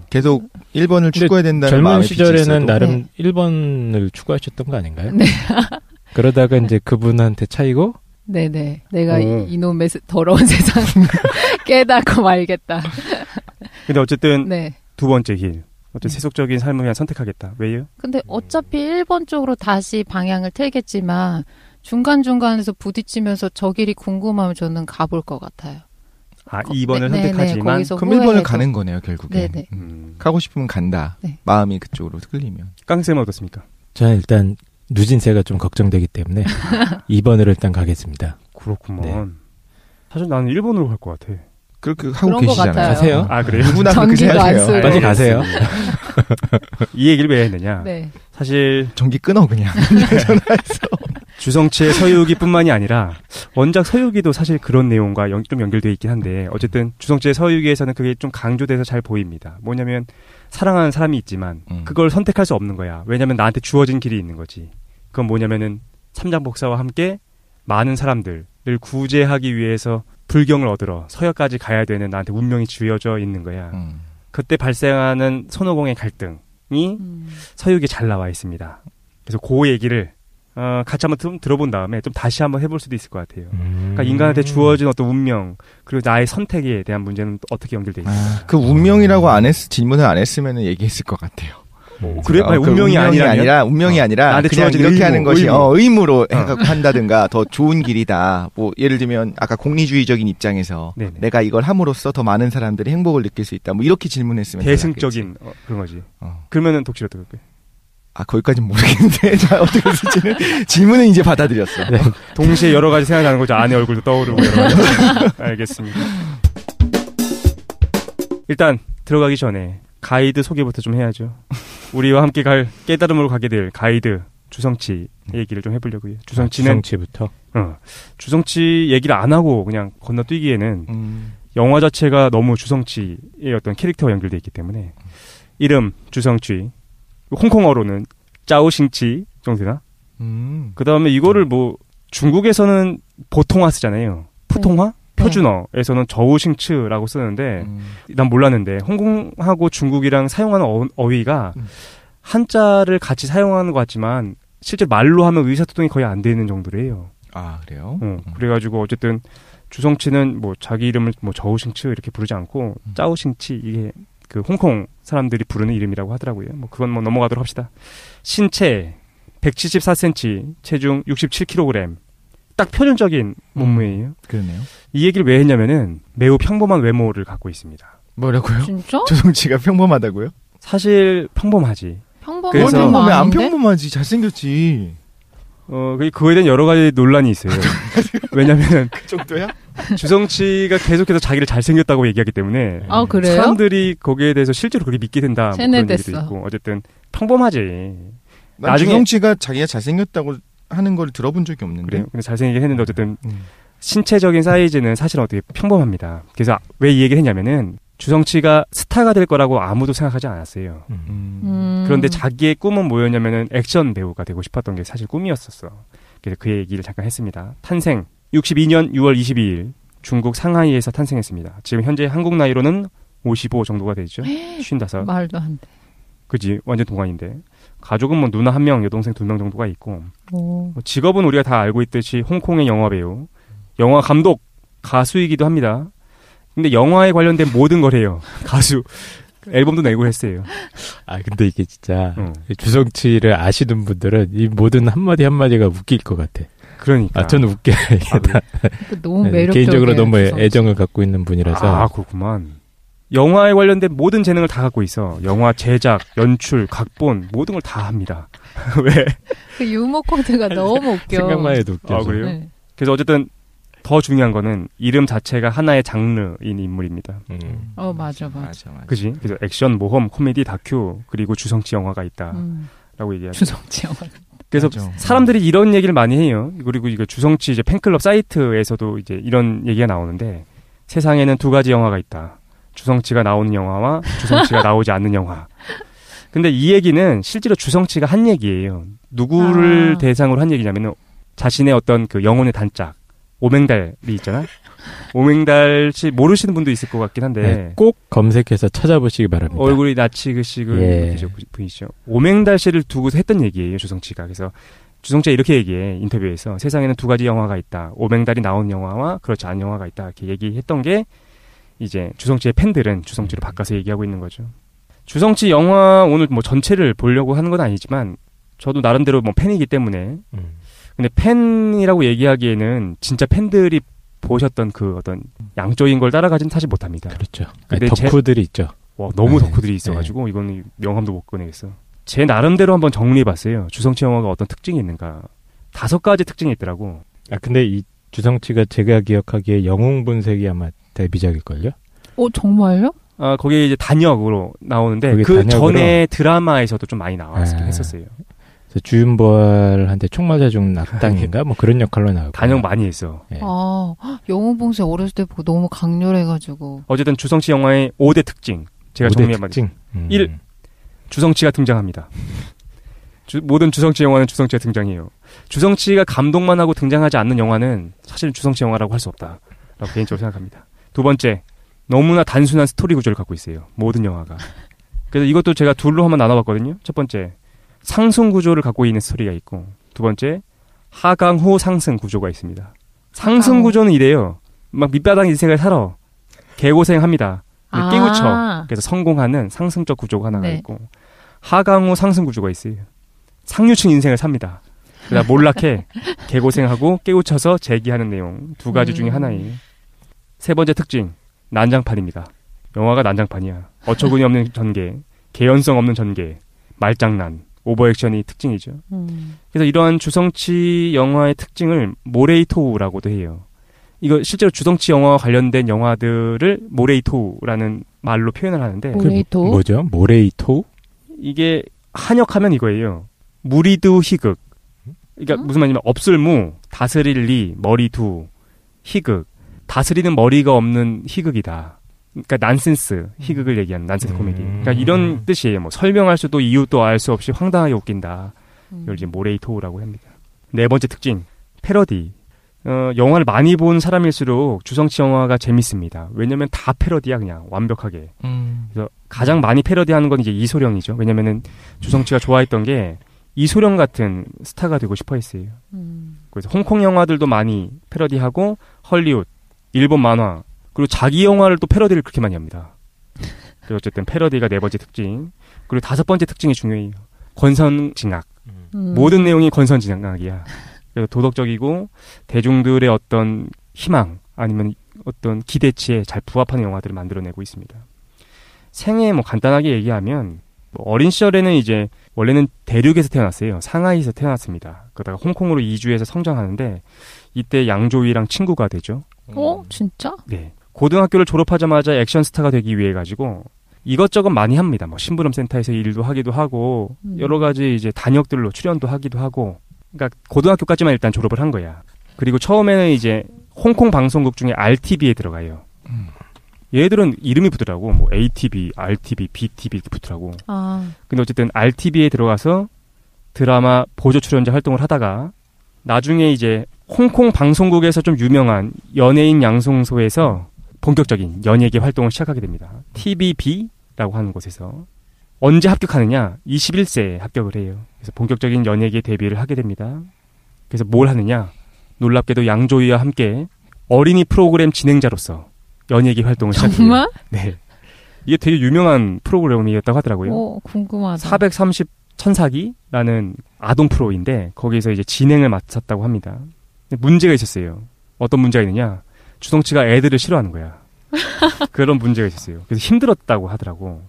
[SPEAKER 4] 계속 1번을 추구해야 된다는
[SPEAKER 7] 젊은
[SPEAKER 4] 마음의
[SPEAKER 7] 시절에는 나름 1번을 추구하셨던 거 아닌가요?
[SPEAKER 6] 네.
[SPEAKER 7] 그러다가 이제 그분한테 차이고
[SPEAKER 6] 네네. 내가 이놈의 더러운 세상 깨닫고 말겠다.
[SPEAKER 5] 근데 어쨌든 두 번째 길. 어떤 세속적인 삶을 그냥 선택하겠다. 왜요?
[SPEAKER 6] 근데 어차피 1번 쪽으로 다시 방향을 틀겠지만 중간중간에서 부딪히면서 저 길이 궁금하면 저는 가볼 것 같아요.
[SPEAKER 5] 2번을 선택하지만
[SPEAKER 4] 그럼 1번을 가는 거네요, 결국에.
[SPEAKER 6] 네네.
[SPEAKER 4] 가고 싶으면 간다. 네. 마음이 그쪽으로 끌리면.
[SPEAKER 5] 깡쌤은 어떻습니까?
[SPEAKER 7] 저는 일단 누진세가 좀 걱정되기 때문에 2번으로 일단 가겠습니다.
[SPEAKER 5] 그렇구먼. 네. 사실 나는 1번으로 갈 것 같아.
[SPEAKER 4] 그렇게 하고 계시잖아요.
[SPEAKER 7] 가세요?
[SPEAKER 5] 그래요?
[SPEAKER 4] 누구나 그렇게 생각해요.
[SPEAKER 7] 빨리 가세요.
[SPEAKER 5] 이 얘기를 왜 했느냐?
[SPEAKER 6] 네.
[SPEAKER 5] 사실
[SPEAKER 4] 전기 끊어 그냥. 전화해서.
[SPEAKER 5] 주성치의 서유기뿐만이 아니라 원작 서유기도 사실 그런 내용과 좀 연결되어 있긴 한데 어쨌든 주성치의 서유기에서는 그게 좀 강조돼서 잘 보입니다. 뭐냐면 사랑하는 사람이 있지만 그걸 선택할 수 없는 거야. 왜냐면 나한테 주어진 길이 있는 거지. 그건 뭐냐면은 삼장복사와 함께 많은 사람들을 구제하기 위해서 불경을 얻으러 서역까지 가야 되는 나한테 운명이 주어져 있는 거야. 그때 발생하는 손오공의 갈등이 서유기에 잘 나와 있습니다. 그래서 그 얘기를 같이 한번 좀 들어본 다음에 좀 다시 한번 해볼 수도 있을 것 같아요. 그러니까 인간한테 주어진 어떤 운명 그리고 나의 선택에 대한 문제는 또 어떻게 연결돼 있을까?
[SPEAKER 4] 그 운명이라고 질문을 안 했으면 얘기했을 것 같아요.
[SPEAKER 5] 그래? 운명이
[SPEAKER 4] 아니라
[SPEAKER 5] 나한테
[SPEAKER 4] 그냥
[SPEAKER 5] 주어진
[SPEAKER 4] 이렇게
[SPEAKER 5] 의무,
[SPEAKER 4] 하는 것이
[SPEAKER 5] 의무.
[SPEAKER 4] 의무로 해갖고 한다든가 더 좋은 길이다. 뭐 예를 들면 아까 공리주의적인 입장에서
[SPEAKER 5] 네네.
[SPEAKER 4] 내가 이걸 함으로써 더 많은 사람들이 행복을 느낄 수 있다. 뭐 이렇게 질문했으면
[SPEAKER 5] 대승적인 그런 거지. 그러면은 독실 어떻게 할까요?
[SPEAKER 4] 거기까지는 모르겠는데 자, 어떻게 될지는 질문은 이제 받아들였어.
[SPEAKER 7] 네.
[SPEAKER 5] 동시에 여러 가지 생각나는 거죠. 아내 얼굴도 떠오르고 여러 가지. 알겠습니다. 일단 들어가기 전에 가이드 소개부터 좀 해야죠. 우리와 함께 갈 깨달음으로 가게 될 가이드 주성치 얘기를 좀 해보려고요.
[SPEAKER 7] 주성치부터.
[SPEAKER 5] 주성치 얘기를 안 하고 그냥 건너뛰기에는 영화 자체가 너무 주성치의 어떤 캐릭터와 연결되어 있기 때문에 이름 주성치, 홍콩어로는 짜오싱치 정도 되나? 그 다음에 이거를 뭐 중국에서는 보통화 쓰잖아요. 푸통화? 표준어에서는 저우싱츠라고 쓰는데 난 몰랐는데 홍콩하고 중국이랑 사용하는 어휘가 한자를 같이 사용하는 것 같지만 실제 말로 하면 의사소통이 거의 안 되는 정도래요.
[SPEAKER 4] 아 그래요?
[SPEAKER 5] 그래가지고 어쨌든 주성치는 뭐 자기 이름을 뭐 저우싱츠 이렇게 부르지 않고 짜오싱치 이게 그 홍콩 사람들이 부르는 이름이라고 하더라고요. 뭐 그건 뭐 넘어가도록 합시다. 신체 174cm, 체중 67kg. 딱 표준적인 몸무게예요.
[SPEAKER 4] 그러네요.
[SPEAKER 5] 이 얘기를 왜 했냐면은 매우 평범한 외모를 갖고 있습니다.
[SPEAKER 4] 뭐라고요?
[SPEAKER 6] 진짜?
[SPEAKER 4] 주성치가 평범하다고요?
[SPEAKER 5] 사실 평범하지.
[SPEAKER 6] 평범하지.
[SPEAKER 4] 평범해 안 평범하지. 잘생겼지.
[SPEAKER 5] 그거에 대한 여러 가지 논란이 있어요. 왜냐면
[SPEAKER 4] 그 정도야?
[SPEAKER 5] 주성치가 계속해서 자기를 잘생겼다고 얘기하기 때문에
[SPEAKER 6] 아 그래요?
[SPEAKER 5] 사람들이 거기에 대해서 실제로 그렇게 믿게 된다. 뭐 그런 얘기도 있고 어쨌든 평범하지.
[SPEAKER 4] 나중에 주성치가 자기가 잘생겼다고 하는 걸 들어본 적이 없는데.
[SPEAKER 5] 그래요. 근데 잘생기긴 했는데 어쨌든 신체적인 사이즈는 사실은 어떻게 평범합니다. 그래서 왜 이 얘기를 했냐면은 주성치가 스타가 될 거라고 아무도 생각하지 않았어요. 그런데 자기의 꿈은 뭐였냐면은 액션 배우가 되고 싶었던 게 사실 꿈이었었어. 그래서 그 얘기를 잠깐 했습니다. 탄생 62년 6월 22일 중국 상하이에서 탄생했습니다. 지금 현재 한국 나이로는 55 정도가 되죠. 55.
[SPEAKER 6] 말도 안 돼.
[SPEAKER 5] 그지 완전 동안인데 가족은 뭐 누나 1명, 여동생 2명 정도가 있고 직업은 우리가 다 알고 있듯이 홍콩의 영화 배우, 영화 감독, 가수이기도 합니다. 근데 영화에 관련된 모든 걸 해요. 가수 앨범도 내고 했어요.
[SPEAKER 7] 아 근데 이게 진짜 주성치를 아시는 분들은 이 모든 한마디 한마디가 웃길 것 같아.
[SPEAKER 5] 그러니까.
[SPEAKER 7] 저는 웃겨.
[SPEAKER 6] 너무 매력적이에요.
[SPEAKER 7] 개인적으로 너무
[SPEAKER 6] 주성치.
[SPEAKER 7] 애정을 갖고 있는 분이라서.
[SPEAKER 5] 아 그렇구만. 영화에 관련된 모든 재능을 다 갖고 있어. 영화 제작, 연출, 각본 모든 걸 다 합니다. 왜?
[SPEAKER 6] 그 유머 코드가 너무 웃겨.
[SPEAKER 7] 생각만 해도 웃겨.
[SPEAKER 5] 아 그래요?
[SPEAKER 6] 네.
[SPEAKER 5] 그래서 어쨌든 더 중요한 거는 이름 자체가 하나의 장르인 인물입니다.
[SPEAKER 6] 맞아.
[SPEAKER 5] 그지? 그래서 액션, 모험, 코미디, 다큐 그리고 주성치 영화가 있다라고 얘기하죠.
[SPEAKER 6] 주성치 영화.
[SPEAKER 5] 그래서
[SPEAKER 4] 맞아.
[SPEAKER 5] 사람들이 이런 얘기를 많이 해요. 그리고 이거 주성치 이제 팬클럽 사이트에서도 이제 이런 얘기가 나오는데 세상에는 두 가지 영화가 있다. 주성치가 나오는 영화와 주성치가 나오지 않는 영화. 근데 이 얘기는 실제로 주성치가 한 얘기예요. 누구를 대상으로 한 얘기냐면은 자신의 어떤 그 영혼의 단짝 오맹달이 있잖아. 오맹달 씨 모르시는 분도 있을 것 같긴 한데
[SPEAKER 7] 네, 꼭 검색해서 찾아보시기 바랍니다.
[SPEAKER 5] 얼굴이 나치그시그 보이시죠. 오맹달 씨를 두고서 했던 얘기예요. 주성치가. 그래서 주성치가 이렇게 얘기해 인터뷰에서 세상에는 두 가지 영화가 있다. 오맹달이 나온 영화와 그렇지 않은 영화가 있다. 이렇게 얘기했던 게 이제 주성치의 팬들은 주성치로 바꿔서 얘기하고 있는 거죠. 주성치 영화 오늘 뭐 전체를 보려고 하는 건 아니지만 저도 나름대로 뭐 팬이기 때문에 근데 팬이라고 얘기하기에는 진짜 팬들이 보셨던 그 어떤 양쪽인 걸 따라가진 사실 못합니다.
[SPEAKER 7] 그렇죠.
[SPEAKER 5] 근데
[SPEAKER 7] 덕후들이 있죠.
[SPEAKER 5] 와, 너무 덕후들이 있어가지고 이거는 명함도 못 꺼내겠어. 제 나름대로 한번 정리해봤어요. 주성치 영화가 어떤 특징이 있는가. 5가지 특징이 있더라고.
[SPEAKER 7] 아 근데 이 주성치가 제가 기억하기에 영웅본색이 아마 데뷔작일걸요?
[SPEAKER 6] 정말요?
[SPEAKER 5] 아 거기에 이제 단역으로 나오는데 그
[SPEAKER 7] 단역으로?
[SPEAKER 5] 전에 드라마에서도 좀 많이 나왔긴 했었어요.
[SPEAKER 7] 그래서 주윤벌한테 총 맞아 죽는 악당인가 뭐 그런 역할로 나오고
[SPEAKER 5] 단역 많이 했어.
[SPEAKER 7] 네.
[SPEAKER 6] 영웅봉쇄 어렸을 때 보고 너무 강렬해가지고.
[SPEAKER 5] 어쨌든 주성치 영화의 5대 특징 제가
[SPEAKER 7] 5대
[SPEAKER 5] 정리해봤어요. 1. 주성치가 등장합니다. 모든 주성치 영화는 주성치가 등장해요. 주성치가 감독만 하고 등장하지 않는 영화는 사실 주성치 영화라고 할 수 없다라고 개인적으로 생각합니다. 2번째, 너무나 단순한 스토리 구조를 갖고 있어요. 모든 영화가. 그래서 이것도 제가 둘로 한번 나눠봤거든요. 첫 번째, 상승 구조를 갖고 있는 스토리가 있고 2번째, 하강 후 상승 구조가 있습니다. 상승 구조는 이래요. 막 밑바닥 인생을 살아. 개고생합니다. 깨우쳐. 그래서 성공하는 상승적 구조가 하나가 있고 하강호 상승구조가 있어요. 상류층 인생을 삽니다. 그러다 몰락해 개고생하고 깨우쳐서 재기하는 내용 두 가지 중에 하나예요. 세 번째 특징, 난장판입니다. 영화가 난장판이야. 어처구니 없는 전개, 개연성 없는 전개, 말장난, 오버액션이 특징이죠. 그래서 이러한 주성치 영화의 특징을 모레이토우라고도 해요. 이거 실제로 주성치 영화와 관련된 영화들을 모레이토우라는 말로 표현을 하는데
[SPEAKER 6] 모레이토우?
[SPEAKER 7] 뭐죠? 모레이토우?
[SPEAKER 5] 이게 한역하면 이거예요. 무리두 희극. 그러니까 무슨 말이냐면 없을무, 다스릴 리, 머리두, 희극. 다스리는 머리가 없는 희극이다. 그러니까 난센스 희극을 얘기하는 난센스 코미디. 그러니까 이런 뜻이에요. 뭐 설명할 수도 이유도 알 수 없이 황당하게 웃긴다. 이걸 이제 모레이토우라고 합니다. 네 번째 특징, 패러디. 영화를 많이 본 사람일수록 주성치 영화가 재밌습니다. 왜냐면 다 패러디야 그냥 완벽하게. 그래서 가장 많이 패러디하는 건 이제 이소룡이죠. 왜냐면은 주성치가 좋아했던 게 이소룡 같은 스타가 되고 싶어 했어요. 그래서 홍콩 영화들도 많이 패러디하고 헐리우드, 일본 만화, 그리고 자기 영화를 또 패러디를 그렇게 많이 합니다. 그래서 어쨌든 패러디가 네 번째 특징. 그리고 다섯 번째 특징이 중요해요. 권선징악. 모든 내용이 권선징악이야. 그래서 도덕적이고 대중들의 어떤 희망 아니면 어떤 기대치에 잘 부합하는 영화들을 만들어내고 있습니다. 생애 뭐 간단하게 얘기하면 뭐 어린 시절에는 이제 원래는 대륙에서 태어났어요. 상하이에서 태어났습니다. 그러다가 홍콩으로 이주해서 성장하는데 이때 양조위랑 친구가 되죠.
[SPEAKER 6] 진짜?
[SPEAKER 5] 네. 고등학교를 졸업하자마자 액션 스타가 되기 위해 가지고 이것저것 많이 합니다. 뭐 심부름 센터에서 일도 하기도 하고 여러 가지 이제 단역들로 출연도 하기도 하고. 그러니까 고등학교까지만 일단 졸업을 한 거야. 그리고 처음에는 이제 홍콩 방송국 중에 RTV에 들어가요. 얘들은 이름이 붙더라고. 뭐 ATV, RTV, BTV 이렇게 붙더라고. 근데 어쨌든 RTV에 들어가서 드라마 보조 출연자 활동을 하다가 나중에 이제 홍콩 방송국에서 좀 유명한 연예인 양송소에서 본격적인 연예계 활동을 시작하게 됩니다. TVB라고 하는 곳에서. 언제 합격하느냐? 21세에 합격을 해요. 그래서 본격적인 연예계 데뷔를 하게 됩니다. 그래서 뭘 하느냐? 놀랍게도 양조위와 함께 어린이 프로그램 진행자로서 연예계 활동을 시작해요.
[SPEAKER 6] 정말?
[SPEAKER 5] 네. 이게 되게 유명한 프로그램이었다고 하더라고요.
[SPEAKER 6] 궁금하다.
[SPEAKER 5] 430 천사기라는 아동 프로인데 거기서 이제 진행을 맡았다고 합니다. 근데 문제가 있었어요. 어떤 문제가 있느냐? 주성치가 애들을 싫어하는 거야. 그런 문제가 있었어요. 그래서 힘들었다고 하더라고.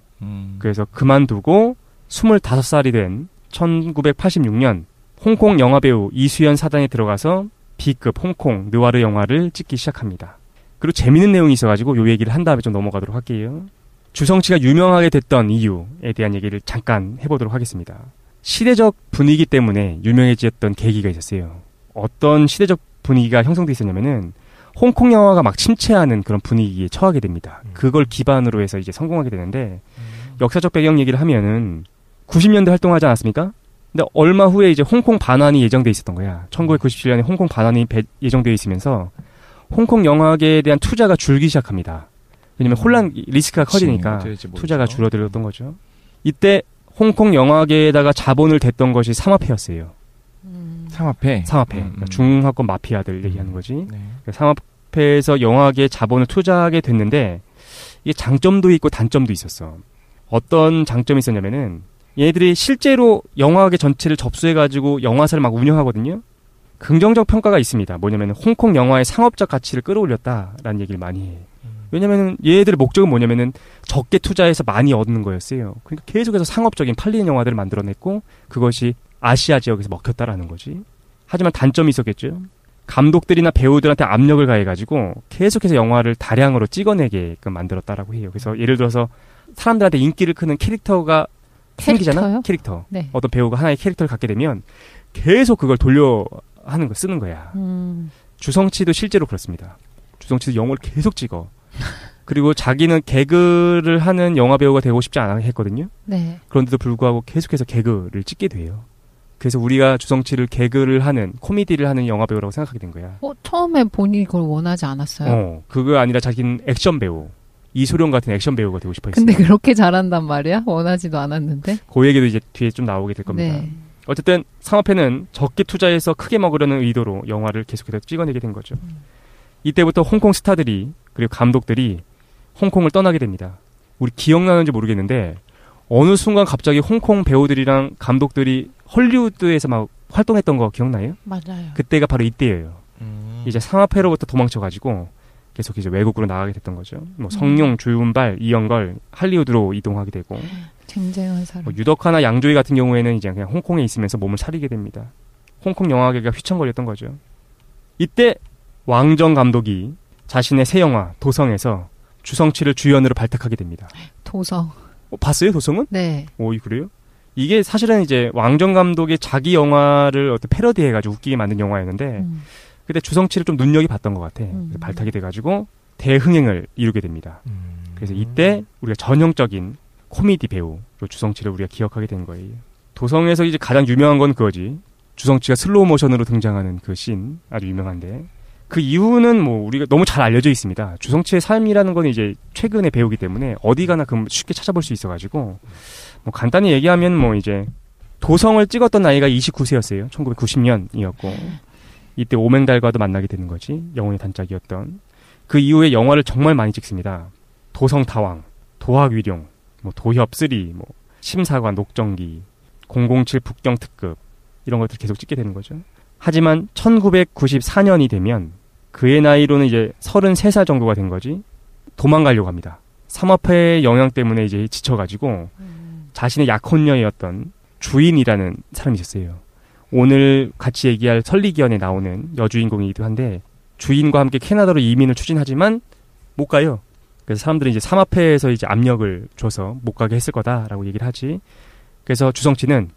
[SPEAKER 5] 그래서 그만두고 25살이 된 1986년 홍콩 영화배우 이수연 사단에 들어가서 B급 홍콩 느와르 영화를 찍기 시작합니다. 그리고 재밌는 내용이 있어가지고 요 얘기를 한 다음에 좀 넘어가도록 할게요. 주성치가 유명하게 됐던 이유에 대한 얘기를 잠깐 해보도록 하겠습니다. 시대적 분위기 때문에 유명해졌던 계기가 있었어요. 어떤 시대적 분위기가 형성돼 있었냐면은 홍콩 영화가 막 침체하는 그런 분위기에 처하게 됩니다. 그걸 기반으로 해서 이제 성공하게 되는데 역사적 배경 얘기를 하면은 90년대 활동하지 않았습니까? 근데 얼마 후에 이제 홍콩 반환이 예정돼 있었던 거야. 1997년에 홍콩 반환이 예정돼 있으면서 홍콩 영화계에 대한 투자가 줄기 시작합니다. 왜냐면 혼란 리스크가 커지니까 투자가 줄어들었던 거죠. 이때 홍콩 영화계에다가 자본을 댔던 것이 삼합회였어요.
[SPEAKER 4] 삼합회?
[SPEAKER 5] 삼합회. 그러니까 중하권 마피아들 얘기하는 거지. 네. 삼합회에서 영화계에 자본을 투자하게 됐는데 이게 장점도 있고 단점도 있었어. 어떤 장점이 있었냐면은 얘들이 실제로 영화계 전체를 접수해가지고 영화사를 막 운영하거든요. 긍정적 평가가 있습니다. 뭐냐면 홍콩 영화의 상업적 가치를 끌어올렸다라는 얘기를 많이 해. 왜냐면은 얘들의 목적은 뭐냐면은 적게 투자해서 많이 얻는 거였어요. 그러니까 계속해서 상업적인 팔리는 영화들을 만들어냈고 그것이 아시아 지역에서 먹혔다라는 거지. 하지만 단점이 있었겠죠. 감독들이나 배우들한테 압력을 가해가지고 계속해서 영화를 다량으로 찍어내게끔 만들었다라고 해요. 그래서 예를 들어서 사람들한테 인기를 크는 캐릭터가 생기잖아. 캐릭터. 네. 어떤 배우가 하나의 캐릭터를 갖게 되면 계속 그걸 하는 거 쓰는 거야. 주성치도 실제로 그렇습니다. 주성치도 영화를 계속 찍어. 그리고 자기는 개그를 하는 영화 배우가 되고 싶지 않아 했거든요. 네. 그런데도 불구하고 계속해서 개그를 찍게 돼요. 그래서 우리가 주성치를 개그를 하는 코미디를 하는 영화 배우라고 생각하게 된 거야.
[SPEAKER 6] 처음에 본인이 그걸 원하지 않았어요?
[SPEAKER 5] 그거 아니라 자기는 액션 배우. 이소룡 같은 액션 배우가 되고 싶어 했어요.
[SPEAKER 6] 근데 그렇게 잘한단 말이야? 원하지도 않았는데?
[SPEAKER 5] 그 얘기도 이제 뒤에 좀 나오게 될 겁니다. 네. 어쨌든 상업회는 적게 투자해서 크게 먹으려는 의도로 영화를 계속해서 찍어내게 된 거죠. 이때부터 홍콩 스타들이 그리고 감독들이 홍콩을 떠나게 됩니다. 우리 기억나는지 모르겠는데 어느 순간 갑자기 홍콩 배우들이랑 감독들이 헐리우드에서 막 활동했던 거 기억나요?
[SPEAKER 6] 맞아요.
[SPEAKER 5] 그때가 바로 이때예요. 이제 상하폐로부터 도망쳐가지고 계속 이제 외국으로 나가게 됐던 거죠. 뭐 성룡, 주윤발, 이영걸 할리우드로 이동하게 되고
[SPEAKER 6] 쟁쟁한 사람.
[SPEAKER 5] 뭐 유덕화나 양조위 같은 경우에는 이제 그냥 홍콩에 있으면서 몸을 사리게 됩니다. 홍콩 영화계가 휘청거렸던 거죠. 이때 왕정 감독이 자신의 새 영화 도성에서 주성치를 주연으로 발탁하게 됩니다.
[SPEAKER 6] 도성.
[SPEAKER 5] 봤어요, 도성은?
[SPEAKER 6] 네.
[SPEAKER 5] 오, 그래요? 이게 사실은 이제 왕정 감독의 자기 영화를 어떤 패러디해가지고 웃기게 만든 영화였는데 그때 주성치를 좀 눈여겨봤던 것 같아. 발탁이 돼가지고 대흥행을 이루게 됩니다. 그래서 이때 우리가 전형적인 코미디 배우 주성치를 우리가 기억하게 된 거예요. 도성에서 이제 가장 유명한 건 그거지. 주성치가 슬로우 모션으로 등장하는 그 씬 아주 유명한데 그 이유는 뭐 우리가 너무 잘 알려져 있습니다. 주성치의 삶이라는 건 이제 최근의 배우기 때문에 어디 가나 쉽게 찾아볼 수 있어가지고 뭐 간단히 얘기하면 뭐 이제 도성을 찍었던 나이가 29세였어요. 1990년이었고 이때 오맹달과도 만나게 되는 거지. 영혼의 단짝이었던. 그 이후에 영화를 정말 많이 찍습니다. 도성타왕, 도학위룡, 뭐 도협3, 뭐 심사관 녹정기, 007 북경특급 이런 것들 계속 찍게 되는 거죠. 하지만 1994년이 되면 그의 나이로는 이제 33살 정도가 된 거지. 도망가려고 합니다. 삼합회의 영향 때문에 이제 지쳐가지고 자신의 약혼녀였던 주인이라는 사람이 있었어요. 오늘 같이 얘기할 설리기연에 나오는 여주인공이기도 한데 주인과 함께 캐나다로 이민을 추진하지만 못 가요. 그래서 사람들이 이제 삼합회에서 이제 압력을 줘서 못 가게 했을 거다라고 얘기를 하지. 그래서 주성치는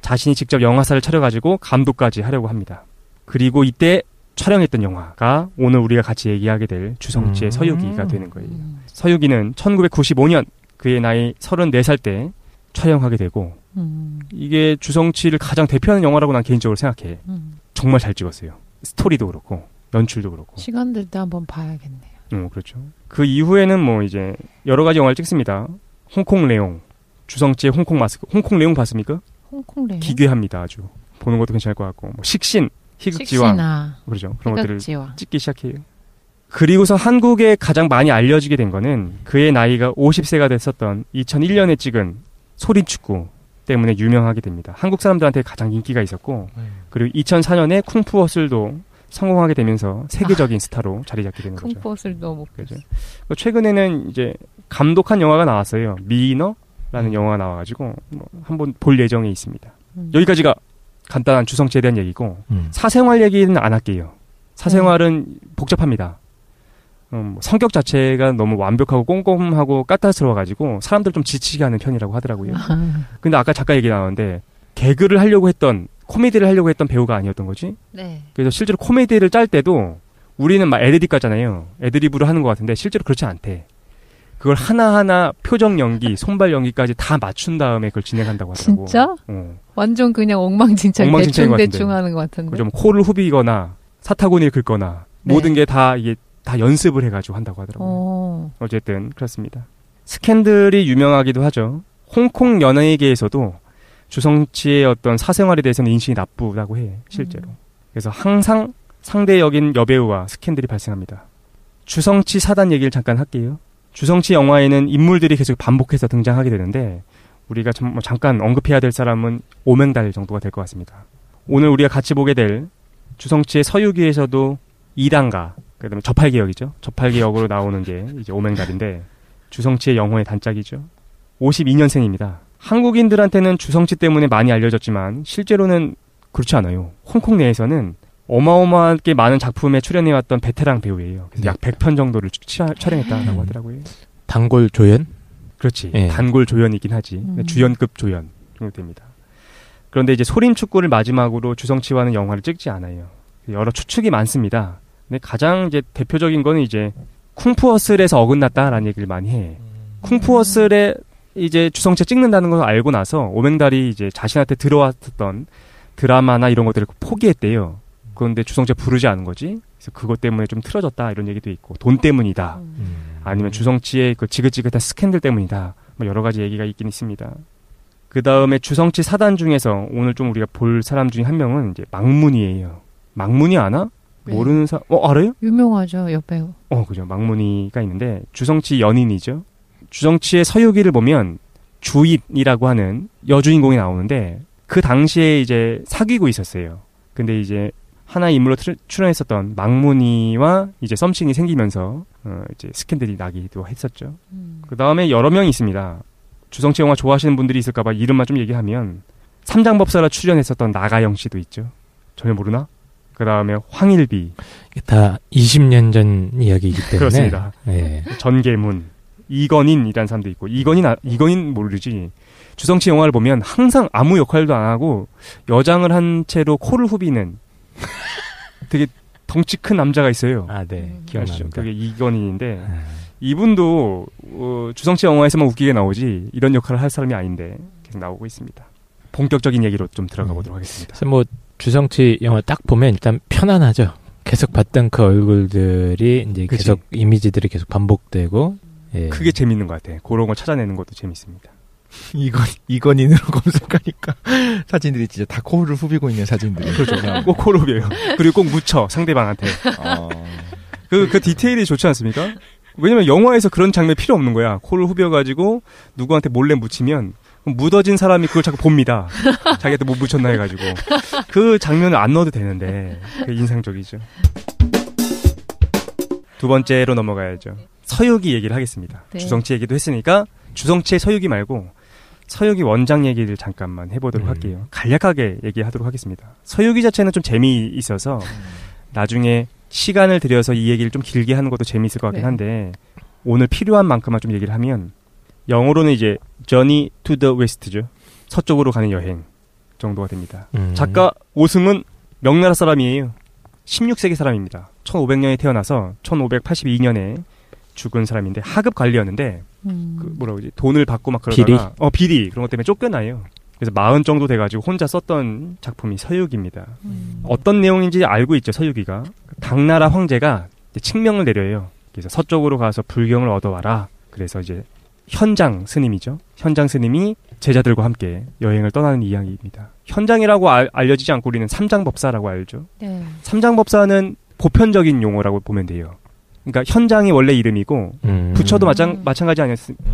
[SPEAKER 5] 자신이 직접 영화사를 차려가지고 감독까지 하려고 합니다. 그리고 이때 촬영했던 영화가 오늘 우리가 같이 얘기하게 될 주성치의 서유기가 되는 거예요. 서유기는 1995년 그의 나이 34살 때 촬영하게 되고 이게 주성치를 가장 대표하는 영화라고 난 개인적으로 생각해. 정말 잘 찍었어요. 스토리도 그렇고 연출도 그렇고.
[SPEAKER 6] 시간 될 때 한번 봐야겠네요.
[SPEAKER 5] 그렇죠. 그 이후에는 뭐 이제 여러 가지 영화를 찍습니다. 홍콩 레옹, 주성치의 홍콩 마스크. 홍콩 레옹 봤습니까?
[SPEAKER 6] 홍콩 레옹?
[SPEAKER 5] 기괴합니다. 아주. 보는 것도 괜찮을 것 같고. 뭐 식신, 희극지왕. 그렇죠. 그런 것들을 찍기 시작해요. 그리고서 한국에 가장 많이 알려지게 된 거는 그의 나이가 50세가 됐었던 2001년에 찍은 소린축구 때문에 유명하게 됩니다. 한국 사람들한테 가장 인기가 있었고 그리고 2004년에 쿵푸어슬도 성공하게 되면서 세계적인 스타로 자리 잡게 되는 거죠.
[SPEAKER 6] 쿵푸어슬 너무
[SPEAKER 5] 그죠. 최근에는 이제 감독한 영화가 나왔어요. 미너라는 영화가 나와가지고 뭐 한번 볼 예정에 있습니다. 여기까지가 간단한 주성치에 대한 얘기고 사생활 얘기는 안 할게요. 사생활은 복잡합니다. 성격 자체가 너무 완벽하고 꼼꼼하고 까탈스러워가지고 사람들 좀 지치게 하는 편이라고 하더라고요. 근데 아까 잠깐 얘기 나왔는데 개그를 하려고 했던 코미디를 하려고 했던 배우가 아니었던 거지.
[SPEAKER 6] 네.
[SPEAKER 5] 그래서 실제로 코미디를 짤 때도 우리는 막 애드립 같잖아요. 애드립으로 하는 것 같은데 실제로 그렇지 않대. 그걸 하나하나 표정 연기, 손발 연기까지 다 맞춘 다음에 그걸 진행한다고 하더라고.
[SPEAKER 6] 진짜? 완전 그냥 엉망진창 대충 하는 것 같은데.
[SPEAKER 5] 좀 코를 후비거나 사타구니를 긁거나
[SPEAKER 6] 네.
[SPEAKER 5] 모든 게 다 이게 다 연습을 해가지고 한다고 하더라고요. 어쨌든 그렇습니다. 스캔들이 유명하기도 하죠. 홍콩 연예계에서도 주성치의 어떤 사생활에 대해서는 인식이 나쁘다고 해, 실제로. 그래서 항상 상대 역인 여배우와 스캔들이 발생합니다. 주성치 사단 얘기를 잠깐 할게요. 주성치 영화에는 인물들이 계속 반복해서 등장하게 되는데 우리가 잠깐 언급해야 될 사람은 오맹달 정도가 될 것 같습니다. 오늘 우리가 같이 보게 될 주성치의 서유기에서도 이단가, 그다음에 저팔계 역이죠. 저팔계 역으로 나오는 게 이제 오맹달인데 주성치의 영혼의 단짝이죠. 52년생입니다. 한국인들한테는 주성치 때문에 많이 알려졌지만 실제로는 그렇지 않아요. 홍콩 내에서는 어마어마하게 많은 작품에 출연해왔던 베테랑 배우예요. 그래서 약 100편 정도를 촬영했다라고 하더라고요.
[SPEAKER 7] 단골 조연?
[SPEAKER 5] 그렇지. 단골 조연이긴 하지. 주연급 조연 정도 됩니다. 그런데 이제 소린축구를 마지막으로 주성치와는 영화를 찍지 않아요. 여러 추측이 많습니다. 근데 가장 이제 대표적인 거는 이제 쿵푸어슬에서 어긋났다라는 얘기를 많이 해. 쿵푸어슬에 이제 주성치 찍는다는 걸 알고 나서 오맹달이 이제 자신한테 들어왔던 드라마나 이런 것들을 포기했대요. 그런데 주성치가 부르지 않은 거지. 그래서 그것 때문에 좀 틀어졌다 이런 얘기도 있고 돈 때문이다. 아니면 주성치의 그 지긋지긋한 스캔들 때문이다. 뭐 여러 가지 얘기가 있긴 있습니다. 그 다음에 주성치 사단 중에서 오늘 좀 우리가 볼 사람 중에 한 명은 이제 망문이에요. 망문이 아나? 네. 모르는 사람, 알아요?
[SPEAKER 6] 유명하죠, 여배우.
[SPEAKER 5] 그죠. 망문이가 있는데, 주성치 연인이죠. 주성치의 서유기를 보면, 주잇이라고 하는 여주인공이 나오는데 그 당시에 이제 사귀고 있었어요. 근데 이제 하나의 인물로 출연했었던 망문이와 이제 썸씽이 생기면서 이제 스캔들이 나기도 했었죠. 그 다음에 여러 명이 있습니다. 주성치 영화 좋아하시는 분들이 있을까봐 이름만 좀 얘기하면 삼장법사라 출연했었던 나가영 씨도 있죠. 전혀 모르나? 그 다음에 황일비.
[SPEAKER 7] 다 20년 전 이야기이기 때문에.
[SPEAKER 5] 그렇습니다.
[SPEAKER 7] 네.
[SPEAKER 5] 전계문, 이건인이라는 사람도 있고 이건인 모르지. 주성치 영화를 보면 항상 아무 역할도 안 하고 여장을 한 채로 코를 후비는 되게 덩치 큰 남자가 있어요.
[SPEAKER 7] 아, 네. 기억납니다.
[SPEAKER 5] 그게 이건인인데 이분도 주성치 영화에서만 웃기게 나오지 이런 역할을 할 사람이 아닌데 계속 나오고 있습니다. 본격적인 얘기로 좀 들어가 보도록 하겠습니다.
[SPEAKER 7] 그래서 뭐 주성치 영화 딱 보면 일단 편안하죠. 계속 봤던 그 얼굴들이 이제
[SPEAKER 5] 그치?
[SPEAKER 7] 계속 이미지들이 계속 반복되고. 예.
[SPEAKER 5] 그게 재밌는 것 같아. 그런 걸 찾아내는 것도 재밌습니다.
[SPEAKER 4] 이건인으로 검색하니까 사진들이 진짜 다 코를 후비고 있는 사진들이.
[SPEAKER 5] 그렇죠. 꼭 코를 후벼요. 그리고 꼭 묻혀 상대방한테. 그 디테일이 좋지 않습니까? 왜냐면 영화에서 그런 장면 필요 없는 거야. 코를 후벼가지고 누구한테 몰래 묻히면 묻어진 사람이 그걸 자꾸 봅니다. 자기한테 못 묻혔나 해가지고. 그 장면을 안 넣어도 되는데 그게 인상적이죠. 두 번째로 넘어가야죠. 서유기 얘기를 하겠습니다.
[SPEAKER 6] 네.
[SPEAKER 5] 주성치 얘기도 했으니까 주성치의 서유기 말고 서유기 원작 얘기를 잠깐만 해보도록 할게요. 간략하게 얘기하도록 하겠습니다. 서유기 자체는 좀 재미있어서 나중에 시간을 들여서 이 얘기를 좀 길게 하는 것도 재미있을 것 같긴 한데 오늘 필요한 만큼만 좀 얘기를 하면 영어로는 이제 Journey to the West죠. 서쪽으로 가는 여행 정도가 됩니다. 작가 오승은 명나라 사람이에요. 16세기 사람입니다. 1500년에 태어나서 1582년에 죽은 사람인데 하급 관리였는데 그 뭐라고 그러지? 돈을 받고 막 그러다가 비리 그런 것 때문에 쫓겨나요. 그래서 40 정도 돼가지고 혼자 썼던 작품이 서유기입니다. 어떤 내용인지 알고 있죠. 서유기가 당나라 황제가 이제 칙명을 내려요. 그래서 서쪽으로 가서 불경을 얻어와라. 그래서 이제 현장 스님이죠. 현장 스님이 제자들과 함께 여행을 떠나는 이야기입니다. 현장이라고 알려지지 않고 우리는 삼장법사라고 알죠.
[SPEAKER 6] 네.
[SPEAKER 5] 삼장법사는 보편적인 용어라고 보면 돼요. 그러니까 현장이 원래 이름이고 부처도 마찬가지